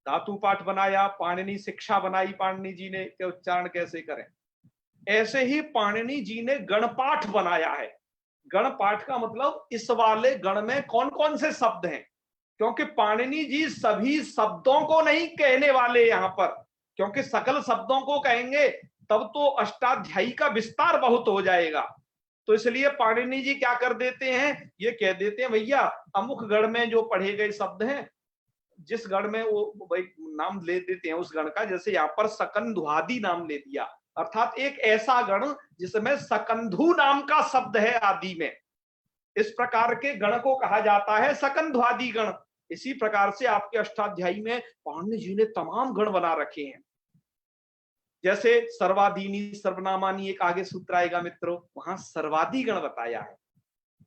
धातु पाठ बनाया, पाणिनि शिक्षा बनाई पाणिनि जी ने कि उच्चारण कैसे करें। ऐसे ही पाणिनि जी ने गणपाठ बनाया है। गणपाठ का मतलब इस वाले गण में कौन कौन से शब्द हैं, क्योंकि पाणिनि जी सभी शब्दों को नहीं कहने वाले यहाँ पर, क्योंकि सकल शब्दों को कहेंगे तब तो अष्टाध्यायी का विस्तार बहुत हो जाएगा। तो इसलिए पाणिनि जी क्या कर देते हैं, ये कह देते हैं भैया अमुक गण में जो पढ़े गए शब्द हैं, जिस गण में वो भाई नाम ले देते हैं उस गण का, जैसे यहाँ पर सकंध्वादि नाम ले दिया, अर्थात एक ऐसा गण जिसमें सकंधु नाम का शब्द है आदि में, इस प्रकार के गण को कहा जाता है सकंध्वादि गण। इसी प्रकार से आपके अष्टाध्यायी में पाणिनि जी ने तमाम गण बना रखे हैं। जैसे सर्वाधीनी सर्वनामानी एक आगे सूत्र आएगा मित्रों, वहां सर्वादि गण बताया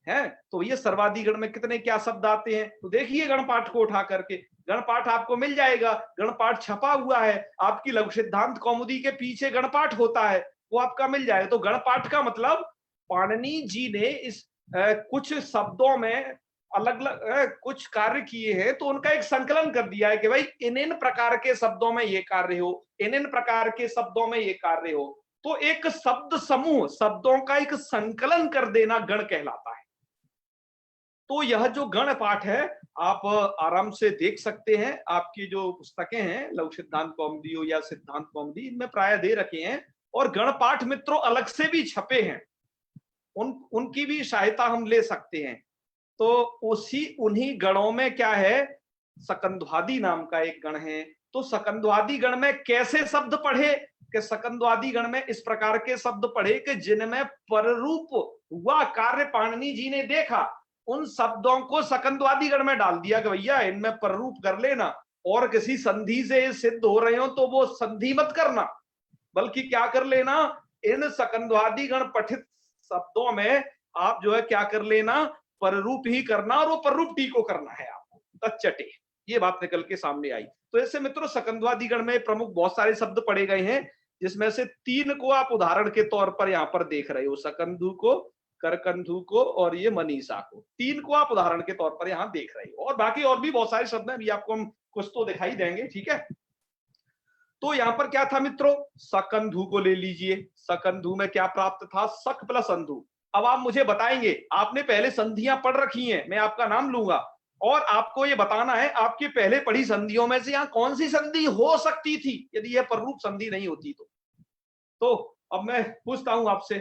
है। तो ये सर्वादि गण में कितने क्या शब्द आते हैं, तो देखिए गणपाठ को उठा करके, गणपाठ आपको मिल जाएगा, गणपाठ छपा हुआ है आपकी लघु सिद्धांत कौमुदी के पीछे गणपाठ होता है, वो आपका मिल जाए। तो गणपाठ का मतलब पाणिनि जी ने इस कुछ शब्दों में अलग अलग कुछ कार्य किए हैं, तो उनका एक संकलन कर दिया है कि भाई इन इन प्रकार के शब्दों में ये कार्य हो, इन इन प्रकार के शब्दों में ये कार्य हो। तो एक शब्द समूह, शब्दों का एक संकलन कर देना गण कहलाता है। तो यह जो गण पाठ है आप आराम से देख सकते हैं, आपकी जो पुस्तकें हैं लघु सिद्धांत कौमुदी हो या सिद्धांत कौमुदी, इनमें प्राय दे रखे हैं। और गण पाठ मित्रों अलग से भी छपे हैं, उनकी भी सहायता हम ले सकते हैं। तो उन्हीं गणों में क्या है, सकंध्वादि नाम का एक गण है। तो सकंध्वादि गण में कैसे शब्द पढ़े, कि सकंध्वादि गण में इस प्रकार के शब्द पढ़े कि जिनमें पररूप हुआ कार्य पाणिनि जी ने देखा, उन शब्दों को सकंध्वादि गण में डाल दिया कि भैया इनमें पररूप कर लेना, और किसी संधि से सिद्ध हो रहे हो तो वो संधि मत करना, बल्कि क्या कर लेना, इन सकंध्वादि गण पठित शब्दों में आप जो है क्या कर लेना, पररूप ही करना और वो पररूप टी को करना है आपको, तच्चटे, ये बात निकल के सामने आई। तो ऐसे मित्रों सकंधवादी गण में प्रमुख बहुत सारे शब्द पढ़े गए हैं, जिसमें से 3 को आप उदाहरण के तौर पर यहाँ पर देख रहे हो, सकंधु को, करकंधु को और ये मनीषा को, 3 को आप उदाहरण के तौर पर यहाँ देख रहे हो। और बाकी और भी बहुत सारे शब्द हैं, अभी आपको हम कुछ तो दिखाई देंगे, ठीक है। तो यहाँ पर क्या था मित्रों, सकंधु को ले लीजिए, सकंधु में क्या प्राप्त था, सक प्लस अंधु। अब आप मुझे बताएंगे, आपने पहले संधियां पढ़ रखी हैं, मैं आपका नाम लूंगा और आपको ये बताना है आपकी पहले पढ़ी संधियों में से यहाँ कौन सी संधि हो सकती थी यदि यह पररूप संधि नहीं होती तो अब मैं पूछता हूं आपसे,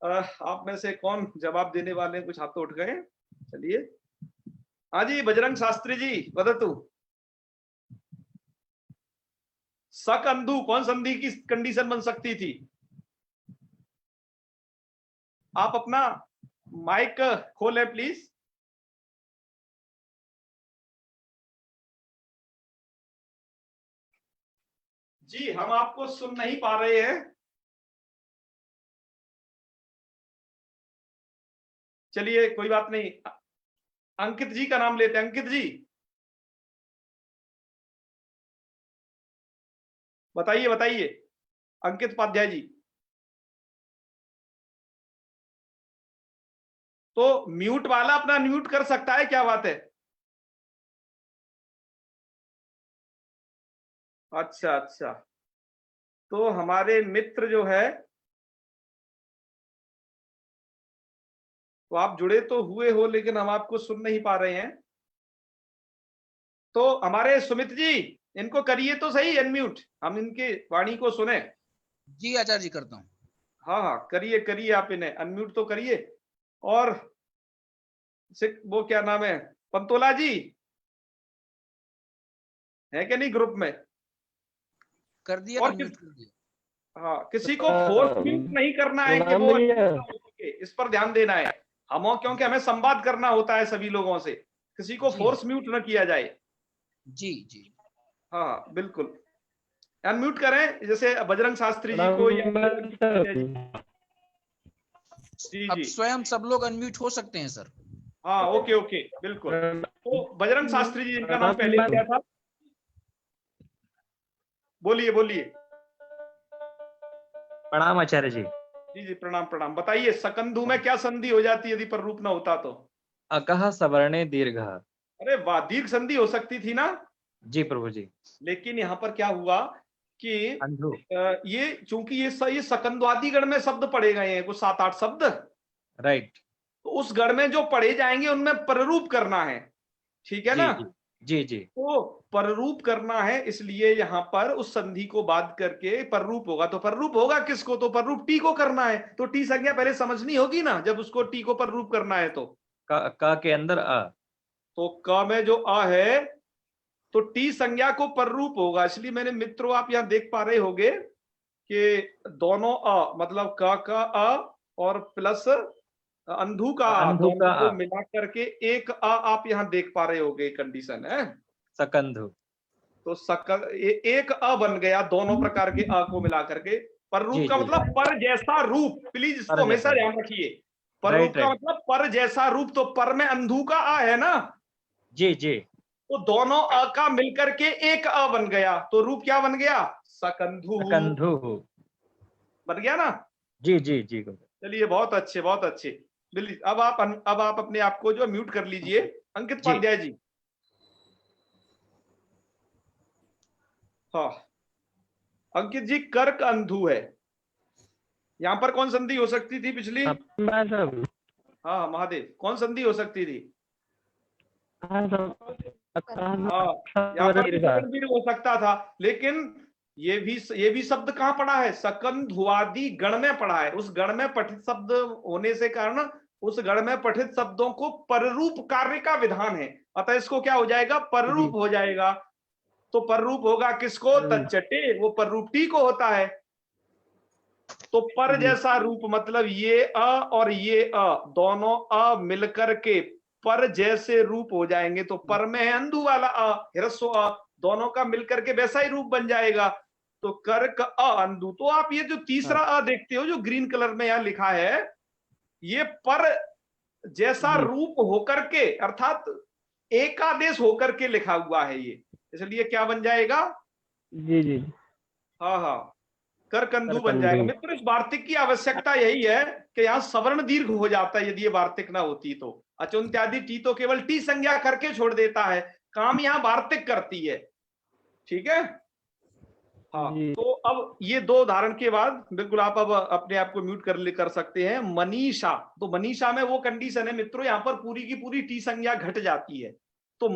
आप में से कौन जवाब देने वाले हैं? कुछ हाथ तो उठ गए, चलिए। हाँ जी, बजरंग शास्त्री जी वदतु। सकंधु कौन संधि की कंडीशन बन सकती थी? आप अपना माइक खोलें प्लीज। जी हम आपको सुन नहीं पा रहे हैं। चलिए कोई बात नहीं, अंकित जी का नाम लेते हैं। अंकित जी बताइए, बताइए अंकित उपाध्याय जी। तो म्यूट वाला अपना म्यूट कर सकता है, क्या बात है? अच्छा अच्छा, तो हमारे मित्र जो है, तो आप जुड़े तो हुए हो लेकिन हम आपको सुन नहीं पा रहे हैं। तो हमारे सुमित जी इनको करिए तो सही अनम्यूट, हम इनके वाणी को सुने। जी आचार्य जी करता हूँ। हाँ हाँ करिए करिए, आप इन्हें अनम्यूट तो करिए। और वो क्या नाम है, पंतोला जी है कि नहीं ग्रुप में? कर दिया, और अनम्यूट कर दिया। हाँ, किसी को फोर्स म्यूट नहीं करना है कि वो इस पर ध्यान देना है हम, क्योंकि हमें संवाद करना होता है सभी लोगों से, किसी को फोर्स म्यूट न किया जाए। जी जी हाँ बिल्कुल, अनम्यूट करें, जैसे बजरंग शास्त्री जी को जी अब जी स्वयं सब लोग अनम्यूट हो सकते हैं सर। हाँ ओके ओके बिल्कुल। तो बजरंग शास्त्री जी, इनका नाम पहले क्या था? बोलिए बोलिए। प्रणाम आचार्य जी। जी जी प्रणाम प्रणाम। बताइए सकंधु में क्या संधि हो जाती यदि पररूप न होता तो? अकह सवर्णे दीर्घ। अरे वाह, दीर्घ संधि हो सकती थी ना? जी प्रभु जी। लेकिन यहाँ पर क्या हुआ कि अंधु। ये चूंकि ये सकंधवादी गण में शब्द पढ़े गए हैं कुछ 7-8 शब्द, राइट। तो उस गण में जो पढ़े जाएंगे उनमें पररूप करना है, ठीक है जी, ना? जी जी। तो पररूप करना है, इसलिए यहाँ पर उस संधि को बात करके पररूप होगा। तो पररूप होगा किसको? तो पररूप टी को करना है। तो टी संज्ञा पहले समझनी होगी ना, जब उसको टी को पररूप करना है तो क के अंदर अ, तो क में जो अ है तो टी संज्ञा को पररूप होगा। इसलिए मैंने मित्रों, आप यहाँ देख पा रहे होंगे कि दोनों अ मतलब क का अ और प्लस अंधु का अ, अंधु दोनों का को अ। मिला करके एक अ आप यहाँ देख पा रहे होंगे, कंडीशन है। सकंधु। तो एक अ बन गया दोनों प्रकार के अ को मिला करके। पर रूप जी का जी। मतलब पर जैसा रूप, प्लीज इसको पर हमेशा जैसा। ध्यान रखिए। पर रूप राइट का राइट। मतलब पर जैसा रूप, तो पर में अंधु का अ है ना, जी जी। तो दोनों अ का मिलकर के एक अ बन गया, तो रूप क्या बन गया? सकंधु सकंधु। बन गया ना? जी जी जी। चलिए बहुत अच्छे बहुत अच्छे। बिल्कुल, अब आप अपने आप को जो म्यूट कर लीजिए। अंकित जी। उपाध्याय जी। हाँ अंकित जी, कर्क अंधु है, यहाँ पर कौन संधि हो सकती थी पिछली? हाँ महादेव, कौन संधि हो सकती थी? हाँ यहाँ पर भी हो सकता था, लेकिन ये भी शब्द कहाँ पड़ा है? सकंधुवादी गण में पड़ा है। उस गण में पठित शब्द होने से कारण उस गण में पठित शब्दों को पररूप कार्य का विधान है, अतः इसको क्या हो जाएगा? पररूप हो जाएगा। तो पररूप होगा किसको? तच्चटे, वो पररूप टी को होता है। तो पर जैसा रूप मतलब ये अ और ये अ दोनों अ मिलकर के पर जैसे रूप हो जाएंगे। तो पर में है अंधु वाला अ, ह्रस्व अ, दोनों का मिलकर के वैसा ही रूप बन जाएगा। तो कर्क अ अंधु। तो आप ये जो तीसरा अ देखते हो जो ग्रीन कलर में यहां लिखा है, ये पर जैसा जी। रूप होकर के, अर्थात एकादेश होकर के लिखा हुआ है ये, इसलिए क्या बन जाएगा? जी जी हाँ हाँ, करकंधु बन करकंधु। जाएगा। मित्र, इस वार्तिक की आवश्यकता यही है कि यहाँ सवर्ण दीर्घ हो जाता है। यदि ये वार्तिक ना होती तो अचुन्त्यादि टी तो केवल टी संज्ञा करके छोड़ देता है, काम यहाँ वार्तिक करती है। ठीक है, हाँ। जी। तो अब ये दो उदाहरण के बाद बिल्कुल आप अब अपने आप को म्यूट कर सकते हैं। मनीषा, तो मनीषा में वो कंडीशन है मित्रों, यहाँ पर पूरी की पूरी टी संज्ञा घट जाती है। तो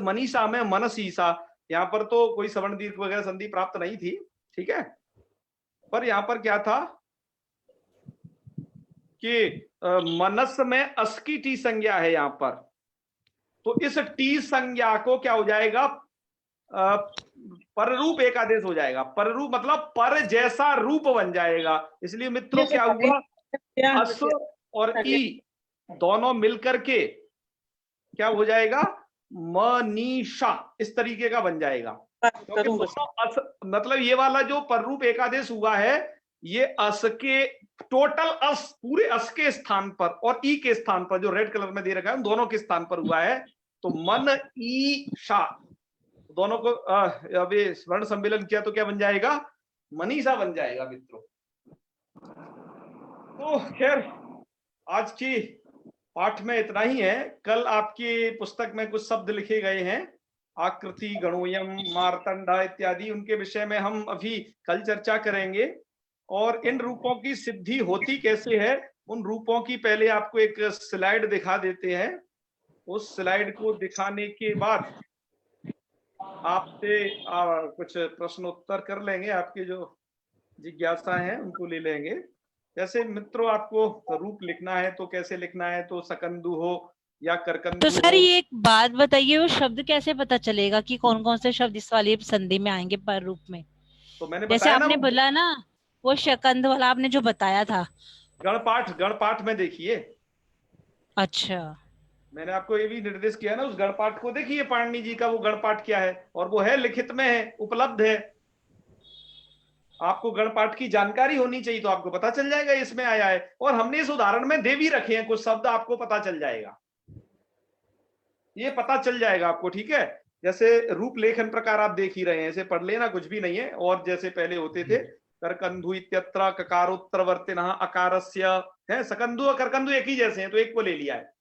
मनीषा में मनसीसा, यहाँ पर तो कोई सवर्ण दीर्घ वगैरह संधि प्राप्त नहीं थी, ठीक है। पर यहाँ पर क्या था कि मनस में अस की टी संज्ञा है यहाँ पर, तो इस टी संज्ञा को क्या हो जाएगा? पररूप एकादेश हो जाएगा। पररूप मतलब पर जैसा रूप बन जाएगा। इसलिए मित्रों क्या हुआ, अस और ई दोनों मिलकर के क्या हो जाएगा? मनीषा, इस तरीके का बन जाएगा। क्योंकि दोनों अस, मतलब ये वाला जो पररूप एकादेश हुआ है, ये अस के टोटल अस, पूरे अस के स्थान पर और ई के स्थान पर, जो रेड कलर में दे रखा है, दोनों के स्थान पर हुआ है। तो मन ई शा, दोनों को अभी वर्ण सम्मेलन किया तो क्या बन जाएगा? मनीषा बन जाएगा मित्रों। तो खैर आज की पाठ में इतना ही है। कल आपकी पुस्तक में कुछ शब्द लिखे गए हैं, आकृति, गणोयम, मार्तंडा इत्यादि, उनके विषय में हम अभी कल चर्चा करेंगे। और इन रूपों की सिद्धि होती कैसे है, उन रूपों की पहले आपको एक स्लाइड दिखा देते हैं। उस स्लाइड को दिखाने के बाद आपसे कुछ प्रश्न उत्तर कर लेंगे, आपके जो जिज्ञासा है उनको ले लेंगे। जैसे मित्रों, आपको रूप लिखना है तो कैसे लिखना है, तो सकंदु हो या करकंदु तो सर हो। ये एक बात बताइए, वो शब्द कैसे पता चलेगा कि कौन कौन से शब्द इस वाली संधि में आएंगे पर रूप में? तो मैंने जैसे बताया ना, आपने बोला ना, वो शकंद वाला आपने जो बताया था। गणपाठ में देखिए। अच्छा, मैंने आपको ये भी निर्देश किया ना, उस गणपाठ को देखिए, पाणिनि जी का वो गणपाठ क्या है, और वो है लिखित में है, उपलब्ध है। आपको गणपाठ की जानकारी होनी चाहिए तो आपको पता चल जाएगा इसमें आया है। और हमने इस उदाहरण में दे भी रखे हैं कुछ शब्द, आपको पता चल जाएगा, ये पता चल जाएगा आपको। ठीक है, जैसे रूप लेखन प्रकार आप देख ही रहे हैं, ऐसे पढ़ लेना, कुछ भी नहीं है। और जैसे पहले होते थे, करकंधु इत्यत्र ककारोत्तरवर्तिनः अकारस्य, है सकंधु और करकंधु एक ही जैसे हैं, तो एक को ले लिया है।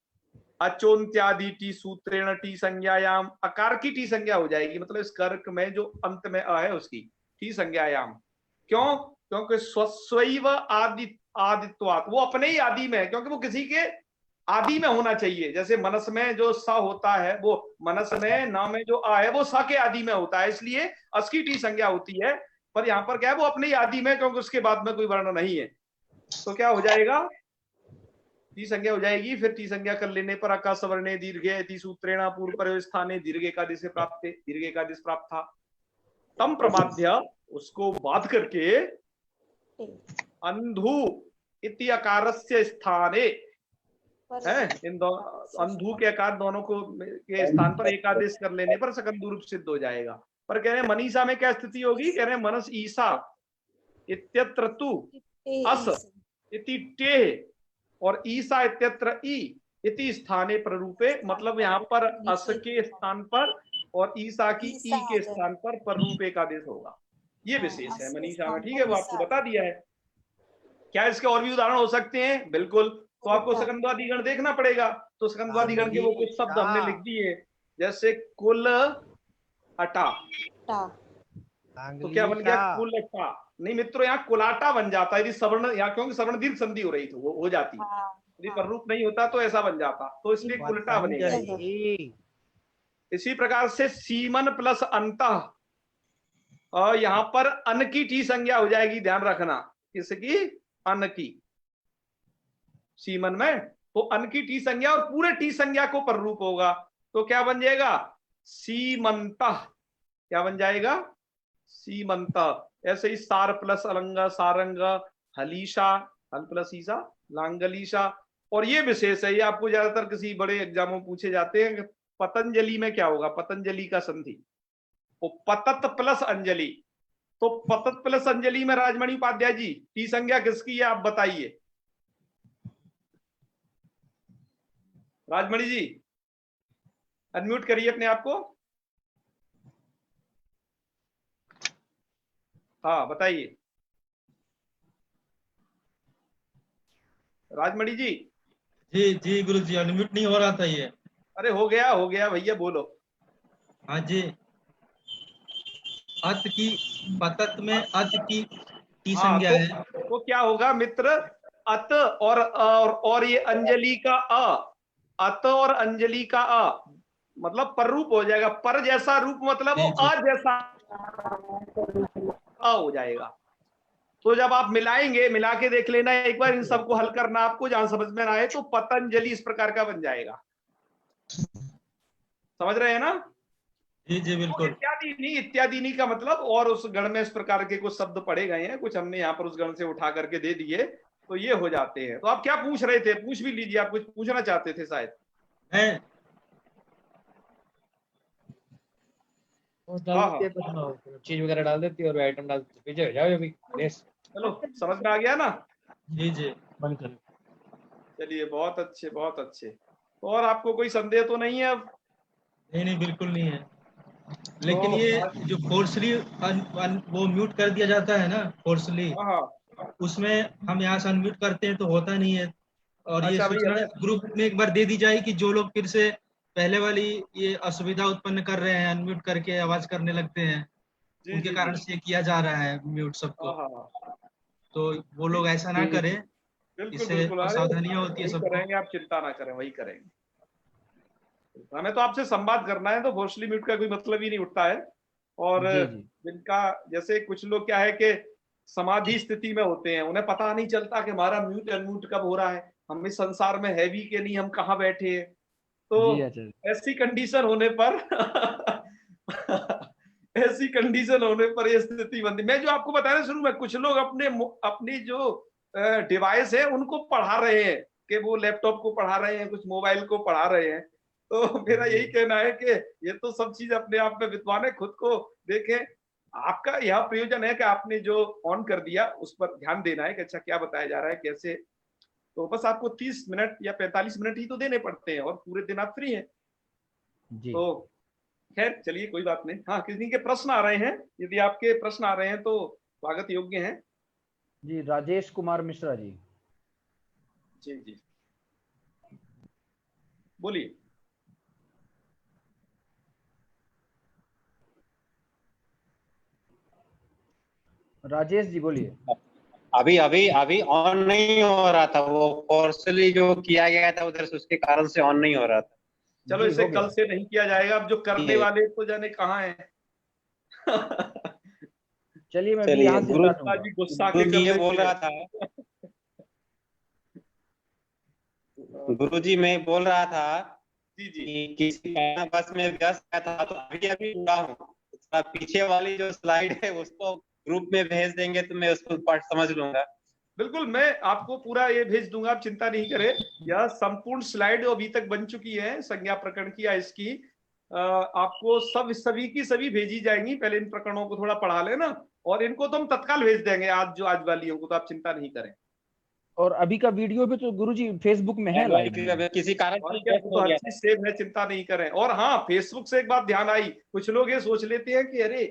अचोन्त्यादि टी सूत्रेण टी संज्ञायाम, अकार की टी संज्ञा हो जाएगी, मतलब इस कर्क में जो अंत में अ है उसकी टी संज्ञायाम। क्यों? क्योंकि स्वस्वैव आदित्वात्, वो अपने ही आदि में है, क्योंकि वो किसी के आदि में होना चाहिए। जैसे मनस में जो स होता है, वो मनस में, न में जो आ है वो स के आदि में होता है, इसलिए अस की टी संज्ञा होती है। पर यहाँ पर क्या है, वो अपने ही आदि में, क्योंकि उसके बाद में कोई वर्ण नहीं है। तो क्या हो जाएगा? टी संज्ञा हो जाएगी। फिर टी संज्ञा कर लेने पर अका सवर्णे दीर्घे इति सूत्रेण पूर्व पर स्थाने दीर्घ एकादेश प्राप्त, दीर्घ एकादेश प्राप्त था। तम प्रमाद्य, उसको बात करके, अंधु इति अकारस्य स्थाने है, इन अंधु के आकार दोनों को के स्थान पर एकादेश कर लेने पर सकंदु रूप सिद्ध हो जाएगा। पर कह रहे हैं मनीषा में क्या स्थिति होगी? कह रहे हैं मनस ईसा इत्यत्र तु अस इति टे और ईसा इत्यत्र ई इति स्थाने प्ररूपे, मतलब यहाँ पर अस के स्थान पर और ईसा की ई के स्थान पर प्ररूप एकादेश होगा। ये विशेष है मनीषा में। ठीक है, वो आपको बता दिया है। क्या इसके और भी उदाहरण हो सकते हैं? बिल्कुल। तो आपको सकंदवादिगण देखना पड़ेगा। तो सकंदवादिगण के वो कुछ शब्द हमने लिख दिए, जैसे कुल अटा, तो क्या बन गया? कुल अटा। नहीं मित्रों, यहाँ कुलाटा बन जाता है यदि सवर्ण, यहाँ क्योंकि सवर्ण दीर्घ संधि हो रही थी, वो हो जाती। यदि पररूप नहीं होता तो ऐसा बन जाता, तो इसलिए कुलटा बनेगा। इसी प्रकार से सीमन प्लस अंतः, और यहाँ पर अन की टी संज्ञा हो जाएगी, ध्यान रखना। किसकी? अन की। सीमन में तो अन की टी संज्ञा और पूरे टी संज्ञा को पररूप होगा, तो क्या बन जाएगा? सीमंत। क्या बन जाएगा? सीमंत। ऐसे ही सार प्लस अलंग, सारंग, हलीशा, हल प्लस ईसा, लांगलीशा। और ये विशेष है, ये आपको ज्यादातर किसी बड़े एग्जामों में पूछे जाते हैं। पतंजलि में क्या होगा? पतंजलि का संधि, वो पतत प्लस अंजलि। तो पतत प्लस अंजलि में राजमणि उपाध्याय जी टी संज्ञा किसकी है, आप बताइए। राजमणि जी अनम्यूट करिए अपने आप को। हाँ बताइए राजमणि जी। जी जी गुरुजी, अनम्यूट नहीं हो रहा था ये। अरे हो गया भैया, बोलो। हाँ जी। अत की पतत में अत की हाँ संज्ञा है। तो क्या होगा मित्र, अत और ये अंजलि का अत और अंजलि का मतलब पर रूप हो जाएगा। पर जैसा रूप मतलब वो जी, जी। अ जैसा हो जाएगा। तो जब आप मिलाएंगे, मिला के देख लेना एक बार, इन सबको हल करना आपको, जहां समझ में ना आए तो पतंजलि इस प्रकार का बन जाएगा। समझ रहे हैं ना? जी जी बिल्कुल। इत्यादि का मतलब, और उस गण में इस प्रकार के कुछ शब्द पढ़े गए हैं, कुछ हमने यहाँ पर उस गण से उठा करके दे दिए, तो ये हो जाते हैं। तो आप क्या पूछ रहे थे? पूछ भी लीजिए, आप कुछ पूछना चाहते थे शायद। मैं चीज वगैरह डाल देती है और आइटम डाल देती है, पीछे हो जाओ अभी। चलो समझ में आ गया ना? जी जी बंद करो। चलिए बहुत अच्छे बहुत अच्छे। और आपको कोई संदेह तो नहीं है अब? नहीं बिल्कुल नहीं है। लेकिन तो ये जो फोर्सली वो म्यूट कर दिया जाता है ना, फोर्सली, हाँ उसमें हम यहाँ से अनम्यूट करते हैं तो होता नहीं है। और ये अच्छा सूचना भैया, ग्रुप में एक बार दे दी जाए कि जो लोग फिर से पहले वाली ये असुविधा उत्पन्न कर रहे हैं, अनम्यूट करके आवाज करने लगते हैं, जी उनके जी कारण जी, से किया जा रहा है म्यूट सबको। हाँ तो वो लोग ऐसा ना करें, बिल्कुल इससे बिल्कुल। अरे सावधानियां होती है वही सबको। करेंगे, आप चिंता ना करें, वही करेंगे। हमें तो आपसे संवाद करना है, तो फोर्सली म्यूट का कोई मतलब ही नहीं उठता है। और जी जी जिनका, जैसे कुछ लोग क्या है कि समाधि स्थिति में होते हैं, उन्हें पता नहीं चलता कि हमारा म्यूट अनम्यूट कब हो रहा है, हम इस संसार में है भी कि नहीं, हम कहाँ बैठे हैं। जी तो आचार्य। ऐसी कंडीशन होने पर ऐसी कंडीशन होने पर ये स्थिति बनती। मैं जो आपको बताया शुरू में, कुछ लोग अपनी जो डिवाइस है उनको पढ़ा रहे हैं, कि वो लैपटॉप को पढ़ा रहे हैं, कुछ मोबाइल को पढ़ा रहे हैं। तो मेरा यही कहना है कि ये तो सब चीज अपने आप में विद्वान है, खुद को देखें। आपका यह प्रयोजन है कि आपने जो ऑन कर दिया उस पर ध्यान देना है कि अच्छा क्या बताया जा रहा है, कैसे। तो बस आपको 30 मिनट या 45 मिनट ही तो देने पड़ते हैं, और पूरे दिन आप फ्री हैं। जी तो खैर चलिए, कोई बात नहीं। हाँ, किसी के प्रश्न आ रहे हैं? यदि आपके प्रश्न आ रहे हैं तो स्वागत योग्य हैं। जी, राजेश कुमार मिश्रा जी। जी जी बोलिए। राजेश जी बोलिए। अभी अभी अभी ऑन नहीं हो रहा था, वो फोर्सली जो किया गया था उधर से, उसके कारण से ऑन नहीं हो रहा था। चलो जी इसे हो कल गया। से नहीं किया जाएगा, अब जो करने वाले तो जाने कहाँ हैं। चलिए मैं भी चलिए, यहाँ से गुरु स्टार्ट हूँ। जी गुस्सा के गुरु जी कर ये बोल लेते रहा था, गुरु जी मैं बोल रहा था जी जी कि किसी कारण बस में व्यस्त था, तो अभी अभी जुड़ा हूँ। उसका पीछे वाली जो स्लाइड है उसको ग्रुप में भेज देंगे तो मैं उसको पाठ समझ लूंगा। बिल्कुल, मैं आपको पूरा ये भेज दूंगा, आप चिंता नहीं करें। यह संपूर्ण स्लाइड अभी तक बन चुकी है, संज्ञा प्रकरण की या इसकी। आपको सभी की सभी भेजी जाएंगी। पहले इन प्रकरणों को थोड़ा पढ़ा लेना, और इनको तो हम तत्काल भेज देंगे, आज वालियों को तो आप चिंता नहीं करें। और अभी का वीडियो भी तो गुरुजी फेसबुक में है लाइव में। किसी कारण और से क्या, व्यस्त तो हो हर गया चीज था। सेव है, चिंता नहीं करें। और हाँ, फेसबुक से एक बात ध्यान आई, कुछ लोग ये सोच लेते हैं कि अरे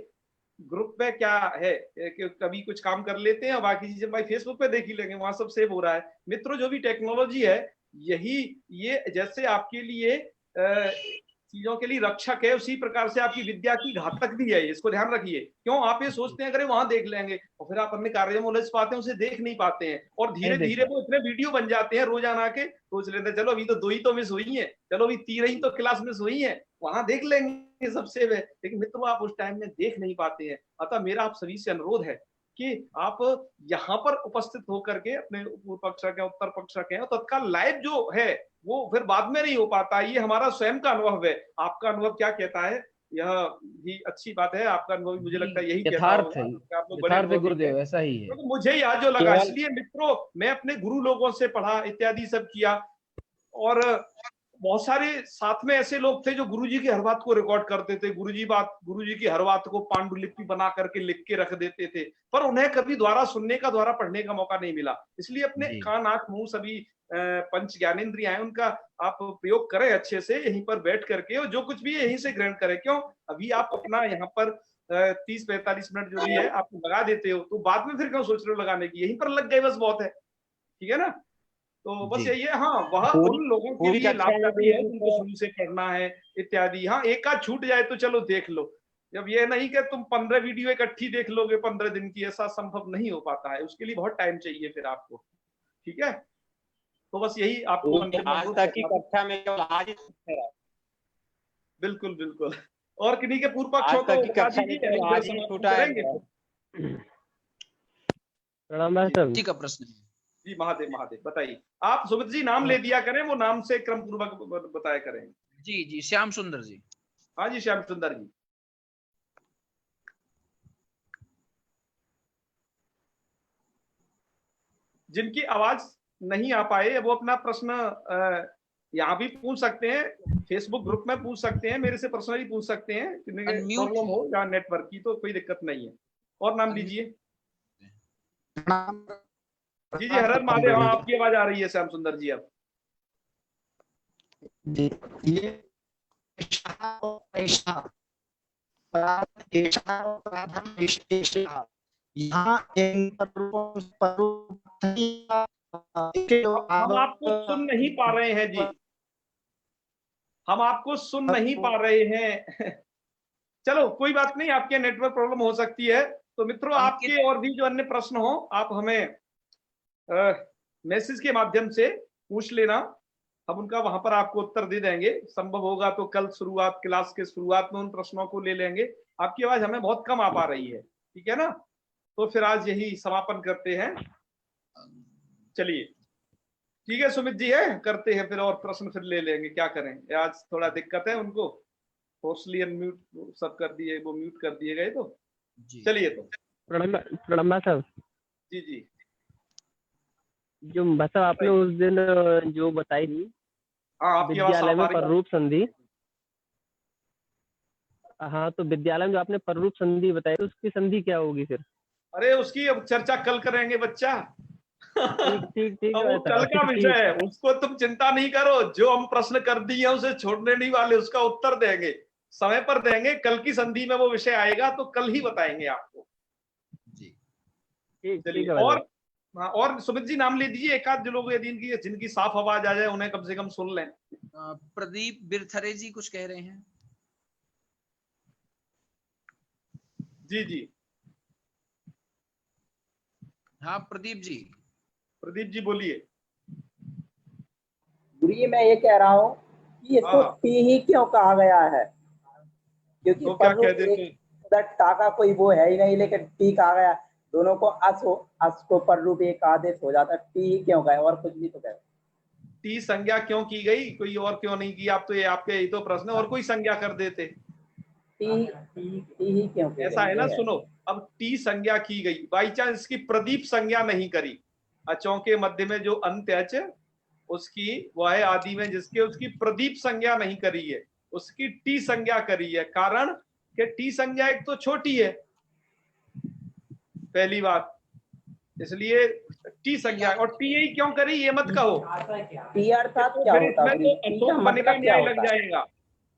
ग्रुप पे क्या है कि कभी कुछ काम कर लेते हैं और बाकी चीजें भाई फेसबुक पे देख ही लेंगे, वहां सब सेव हो रहा है। मित्रों, जो भी टेक्नोलॉजी है, यही ये जैसे आपके लिए चीजों के लिए रक्षक है, उसी प्रकार से आपकी विद्या की घातक भी है। इसको ध्यान रखिए। क्यों आप ये सोचते हैं अरे वहां देख लेंगे, और फिर आप अपने कार्य में उलझ पाते हैं, उसे देख नहीं पाते हैं, और धीरे नहीं देख धीरे पाए। वो इतने वीडियो बन जाते हैं रोजाना के, सोच लेते हैं चलो अभी तो 2 ही तो मिस हुई है, चलो अभी 3 ही तो क्लास मिस हुई है, वहां देख लेंगे, सब सेव है। लेकिन मित्रों, आप उस टाइम में देख नहीं पाते हैं। अतः मेरा आप सभी से अनुरोध है कि आप यहाँ पर उपस्थित होकर के अपने पूर्व पक्षक है, उत्तर पक्षक है, और तत्काल लाइव जो है वो फिर बाद में नहीं हो पाता। ये हमारा स्वयं का अनुभव है। आपका अनुभव क्या कहता है, यह भी अच्छी बात है। आपका अनुभव भी मुझे लगता है यही कहता यथार्थ है, होगा कि आप लोग बड़े यथार्थ है अनुभवी हैं। गुरुदेव, ऐसा ही है। तो मुझे यह जो लगा, केवल इसलिए मित्रों मैं अपने गुरु लोगों से पढ़ा, इत्यादि सब किया, और बहुत सारे साथ में ऐसे लोग थे जो गुरुजी की हर बात को रिकॉर्ड करते थे, गुरुजी की हर बात को पांडुलिपि बना करके लिख के रख देते थे, पर उन्हें कभी द्वारा सुनने का, द्वारा पढ़ने का मौका नहीं मिला। इसलिए अपने कान, आंख, मुंह सभी पंच ज्ञानेंद्रियां हैं, उनका आप प्रयोग करें अच्छे से यहीं पर बैठ करके, और जो कुछ भी है यहीं से ग्रहण करें। क्यों, अभी आप अपना यहाँ पर 30-45 मिनट जो भी है आप लगा देते हो, तो बाद में फिर क्यों सोच रहे हो लगाने की, यहीं पर लग गए बस बहुत है। ठीक है ना, तो बस यही है। हाँ, वह उन लोगों के लिए लाभकारी है जिनको शुरू से पढ़ना है इत्यादि। हाँ, एक आध छूट जाए तो चलो देख लो, जब ये नहीं कि तुम 15 वीडियो इकट्ठी देख लोगे 15 दिन की, ऐसा संभव नहीं हो पाता है, उसके लिए बहुत टाइम चाहिए फिर आपको। ठीक है, तो बस यही आपको आज तक की कक्षा में केवल आज ही बिल्कुल बिल्कुल। और किन्हीं के पूर्व पक्ष हो तो आज ही छूटा है। प्रणाम सर। जी का प्रश्न है। जी महादेव, महादेव बताइए। आप सुमित जी नाम ले दिया करें, वो नाम से क्रम पूर्वक बताया करें। जी जी, श्याम सुंदर जी। हाँ जी, श्याम सुंदर जी। जिनकी आवाज नहीं आ पाए वो अपना प्रश्न यहाँ भी पूछ सकते हैं, फेसबुक ग्रुप में पूछ सकते हैं, मेरे से पर्सनली पूछ सकते हैं, प्रॉब्लम हो या नेटवर्क की तो कोई दिक्कत नहीं है। और नाम लीजिए। जी जी, हर हर महादेव। हाँ, आपकी आवाज आ रही है श्याम सुंदर जी। अब हम आपको सुन नहीं पा रहे हैं जी, हम आपको सुन नहीं पा रहे हैं। चलो कोई बात नहीं, आपके नेटवर्क प्रॉब्लम हो सकती है। तो मित्रों, आपके और भी जो अन्य प्रश्न हो आप हमें मैसेज के माध्यम से पूछ लेना, हम उनका वहां पर आपको उत्तर दे देंगे। संभव होगा तो कल क्लास के शुरुआत में उन प्रश्नों को ले लेंगे। आपकी आवाज हमें बहुत कम आ पा रही है, ठीक है ना, तो फिर आज यही समापन करते हैं। चलिए ठीक है सुमित जी, है करते हैं फिर, और प्रश्न फिर ले लेंगे, क्या करें, आज थोड़ा दिक्कत है। उनको फोर्सली अनम्यूट सब कर दिए, वो म्यूट कर दिए गए। तो चलिए, तो प्रणाम साहब। जी जी, जो मतलब आपने उस दिन जो बताई थी विद्यालय में पररूप संधि, हाँ तो विद्यालय में जो आपने पररूप संधि बताई तो उसकी संधि क्या होगी फिर? अरे उसकी अब चर्चा कल करेंगे बच्चा। ठीक वो कल का विषय है, उसको तुम चिंता नहीं करो। जो हम प्रश्न कर दिए उसे छोड़ने नहीं वाले, उसका उत्तर देंगे, समय पर देंगे। कल की संधि में वो विषय आएगा तो कल ही बताएंगे आपको जी। चलिए, और सुमित जी नाम ले दीजिए, एक आध जो लोग यदि जिनकी साफ आवाज आ जाए उन्हें कम से कम सुन लें। प्रदीप बिरथरे जी कुछ कह रहे हैं। जी जी, हाँ प्रदीप जी। प्रदीप जी बोलिए। गुरुजी मैं ये कह रहा हूँ कि इसको टी ही क्यों कहा गया है, क्योंकि तो क्या कह देते, टा का कोई वो है ही नहीं, लेकिन टी कहा गया। दोनों को अस को पररूप एक आदेश हो जाता, टी ही क्यों गए, और कुछ भी तो कहे। टी संज्ञा क्यों की गई, कोई और क्यों नहीं की? आप तो ये आपके यही तो प्रश्न है, और कोई संज्ञा कर देते। टी ही क्यों? ऐसा है ना, सुनो, अब टी संज्ञा की गई, बाई चांस इसकी प्रदीप संज्ञा नहीं करी, अचों के मध्य में जो अंत्य अच उसकी वह है आदि में जिसके, उसकी प्रदीप संज्ञा नहीं करी है, उसकी टी संज्ञा करी है। कारण कि टी संज्ञा एक तो छोटी है, पहली बात, इसलिए टी संज्ञा। और टी ही क्यों करी ये मत कहो, टी अर्थात क्या होता है? अशोक बनने का न्याय लग जाएगा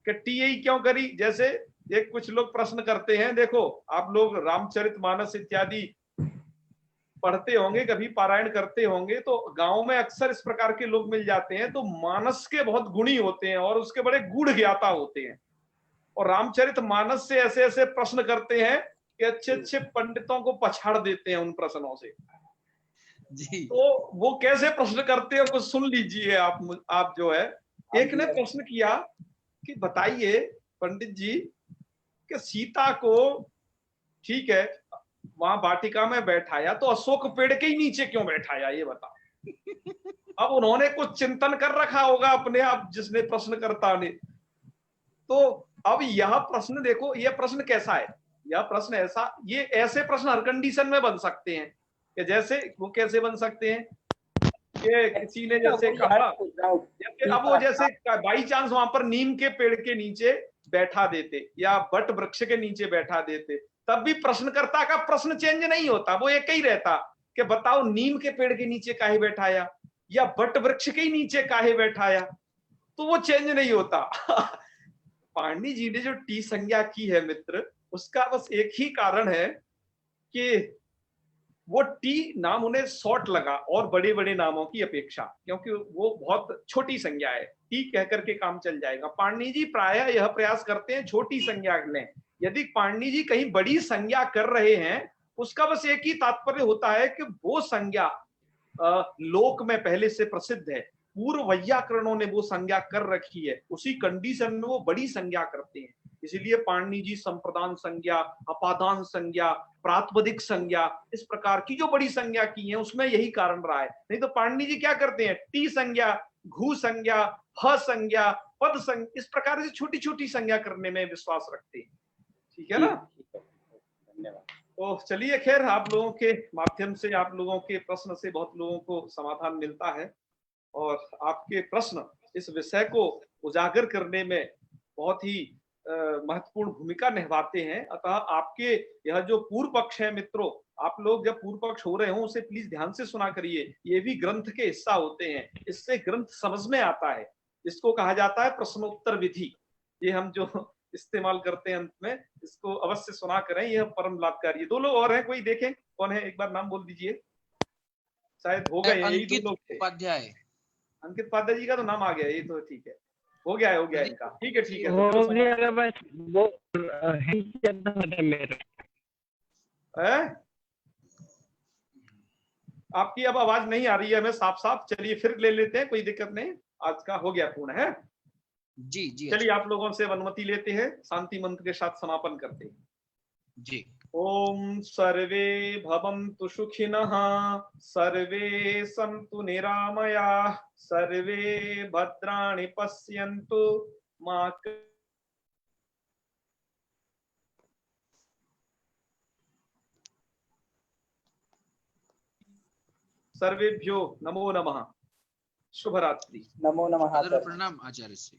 कि टी ही क्यों करी। जैसे एक कुछ लोग प्रश्न करते हैं, देखो आप लोग रामचरितमानस इत्यादि पढ़ते होंगे, कभी पारायण करते होंगे, तो गांव में अक्सर इस प्रकार के लोग मिल जाते हैं, तो मानस के बहुत गुणी होते हैं और उसके बड़े गूढ़ ज्ञाता होते हैं, और रामचरितमानस से ऐसे ऐसे प्रश्न करते हैं कि अच्छे अच्छे पंडितों को पछाड़ देते हैं उन प्रश्नों से जी। तो वो कैसे प्रश्न करते हैं कुछ सुन लीजिए आप जो है। एक ने प्रश्न किया कि बताइए पंडित जी कि सीता को, ठीक है, वहां वाटिका में बैठाया तो अशोक पेड़ के ही नीचे क्यों बैठाया, ये बता। अब उन्होंने कुछ चिंतन कर रखा होगा अपने आप, जिसने प्रश्नकर्ता ने। तो अब यह प्रश्न देखो, यह प्रश्न कैसा है, यह प्रश्न ऐसा, ये ऐसे प्रश्न हर कंडीशन में बन सकते हैं कि जैसे वो कैसे बन सकते हैं कि किसी ने जैसे कहा, जैसे अब वो जैसे बाई चांस वहां पर नीम के पेड़ के नीचे बैठा देते या वट वृक्ष के नीचे बैठा देते, तब भी प्रश्नकर्ता का प्रश्न चेंज नहीं होता, वो एक ही रहता कि बताओ नीम के पेड़ के नीचे काहे बैठाया या वट वृक्ष के नीचे काहे बैठाया, तो वो चेंज नहीं होता। पाणिनि जी ने जो टी संज्ञा की है मित्र, उसका बस एक ही कारण है कि वो टी नाम उन्हें शॉर्ट लगा और बड़े बड़े नामों की अपेक्षा, क्योंकि वो बहुत छोटी संज्ञा है, टी कह करके काम चल जाएगा। पाणिनि जी प्रायः यह प्रयास करते हैं छोटी संज्ञा लें। यदि पाणिनि जी कहीं बड़ी संज्ञा कर रहे हैं, उसका बस एक ही तात्पर्य होता है कि वो संज्ञा लोक में पहले से प्रसिद्ध है, पूर्व वैयाकरणों ने वो संज्ञा कर रखी है, उसी कंडीशन में वो बड़ी संज्ञा करते हैं। इसीलिए पाणिनि जी संप्रदान संज्ञा, अपादान संज्ञा, प्रातिपदिक संज्ञा, इस प्रकार की जो बड़ी संज्ञा की है उसमें यही कारण रहा है। नहीं तो पाणिनि जी क्या करते हैं, टी संज्ञा, घू संज्ञा, ह संज्ञा, पद संज्ञा, इस प्रकार से छोटी छोटी संज्ञा करने में विश्वास रखते हैं। ठीक है ना? धन्यवाद। तो चलिए, खैर आप लोगों के माध्यम से, आप लोगों के प्रश्न से बहुत लोगों को समाधान मिलता है और आपके प्रश्न इस विषय को उजागर करने में बहुत ही महत्वपूर्ण भूमिका निभाते हैं। अतः आपके यह जो पूर्व पक्ष है मित्रों, आप लोग जब पूर्व पक्ष हो रहे हो उसे प्लीज ध्यान से सुना करिए, ये भी ग्रंथ के हिस्सा होते हैं, इससे ग्रंथ समझ में आता है। इसको कहा जाता है प्रश्नोत्तर विधि, ये हम जो इस्तेमाल करते हैं अंत में, इसको अवश्य सुना करें, यह परम लाभकारी है। दो लोग और हैं, कोई देखें कौन है, एक बार नाम बोल दीजिए। शायद हो गए, यही दो लोग थे। उपाध्याय। अंकित उपाध्याय जी का तो नाम आ गया, ये तो ठीक है, हो गया इनका। ठीक है ठीक है, हो तो गया बस वो है। आपकी अब आवाज नहीं आ रही है हमें साफ साफ, चलिए फिर ले लेते हैं, कोई दिक्कत नहीं, आज का हो गया पूर्ण है जी जी। चलिए आप लोगों से अनुमति लेते हैं, शांति मंत्र के साथ समापन करते हैं जी। ओम सर्वे भवन्तु सुखिनः, सर्वे सन्तु निरामयाः, सर्वे भद्राणि पश्यन्तु मा सर्वेभ्यो नमो नमः। शुभ रात्रि। नमो नमः। प्रणाम आचार्य श्री।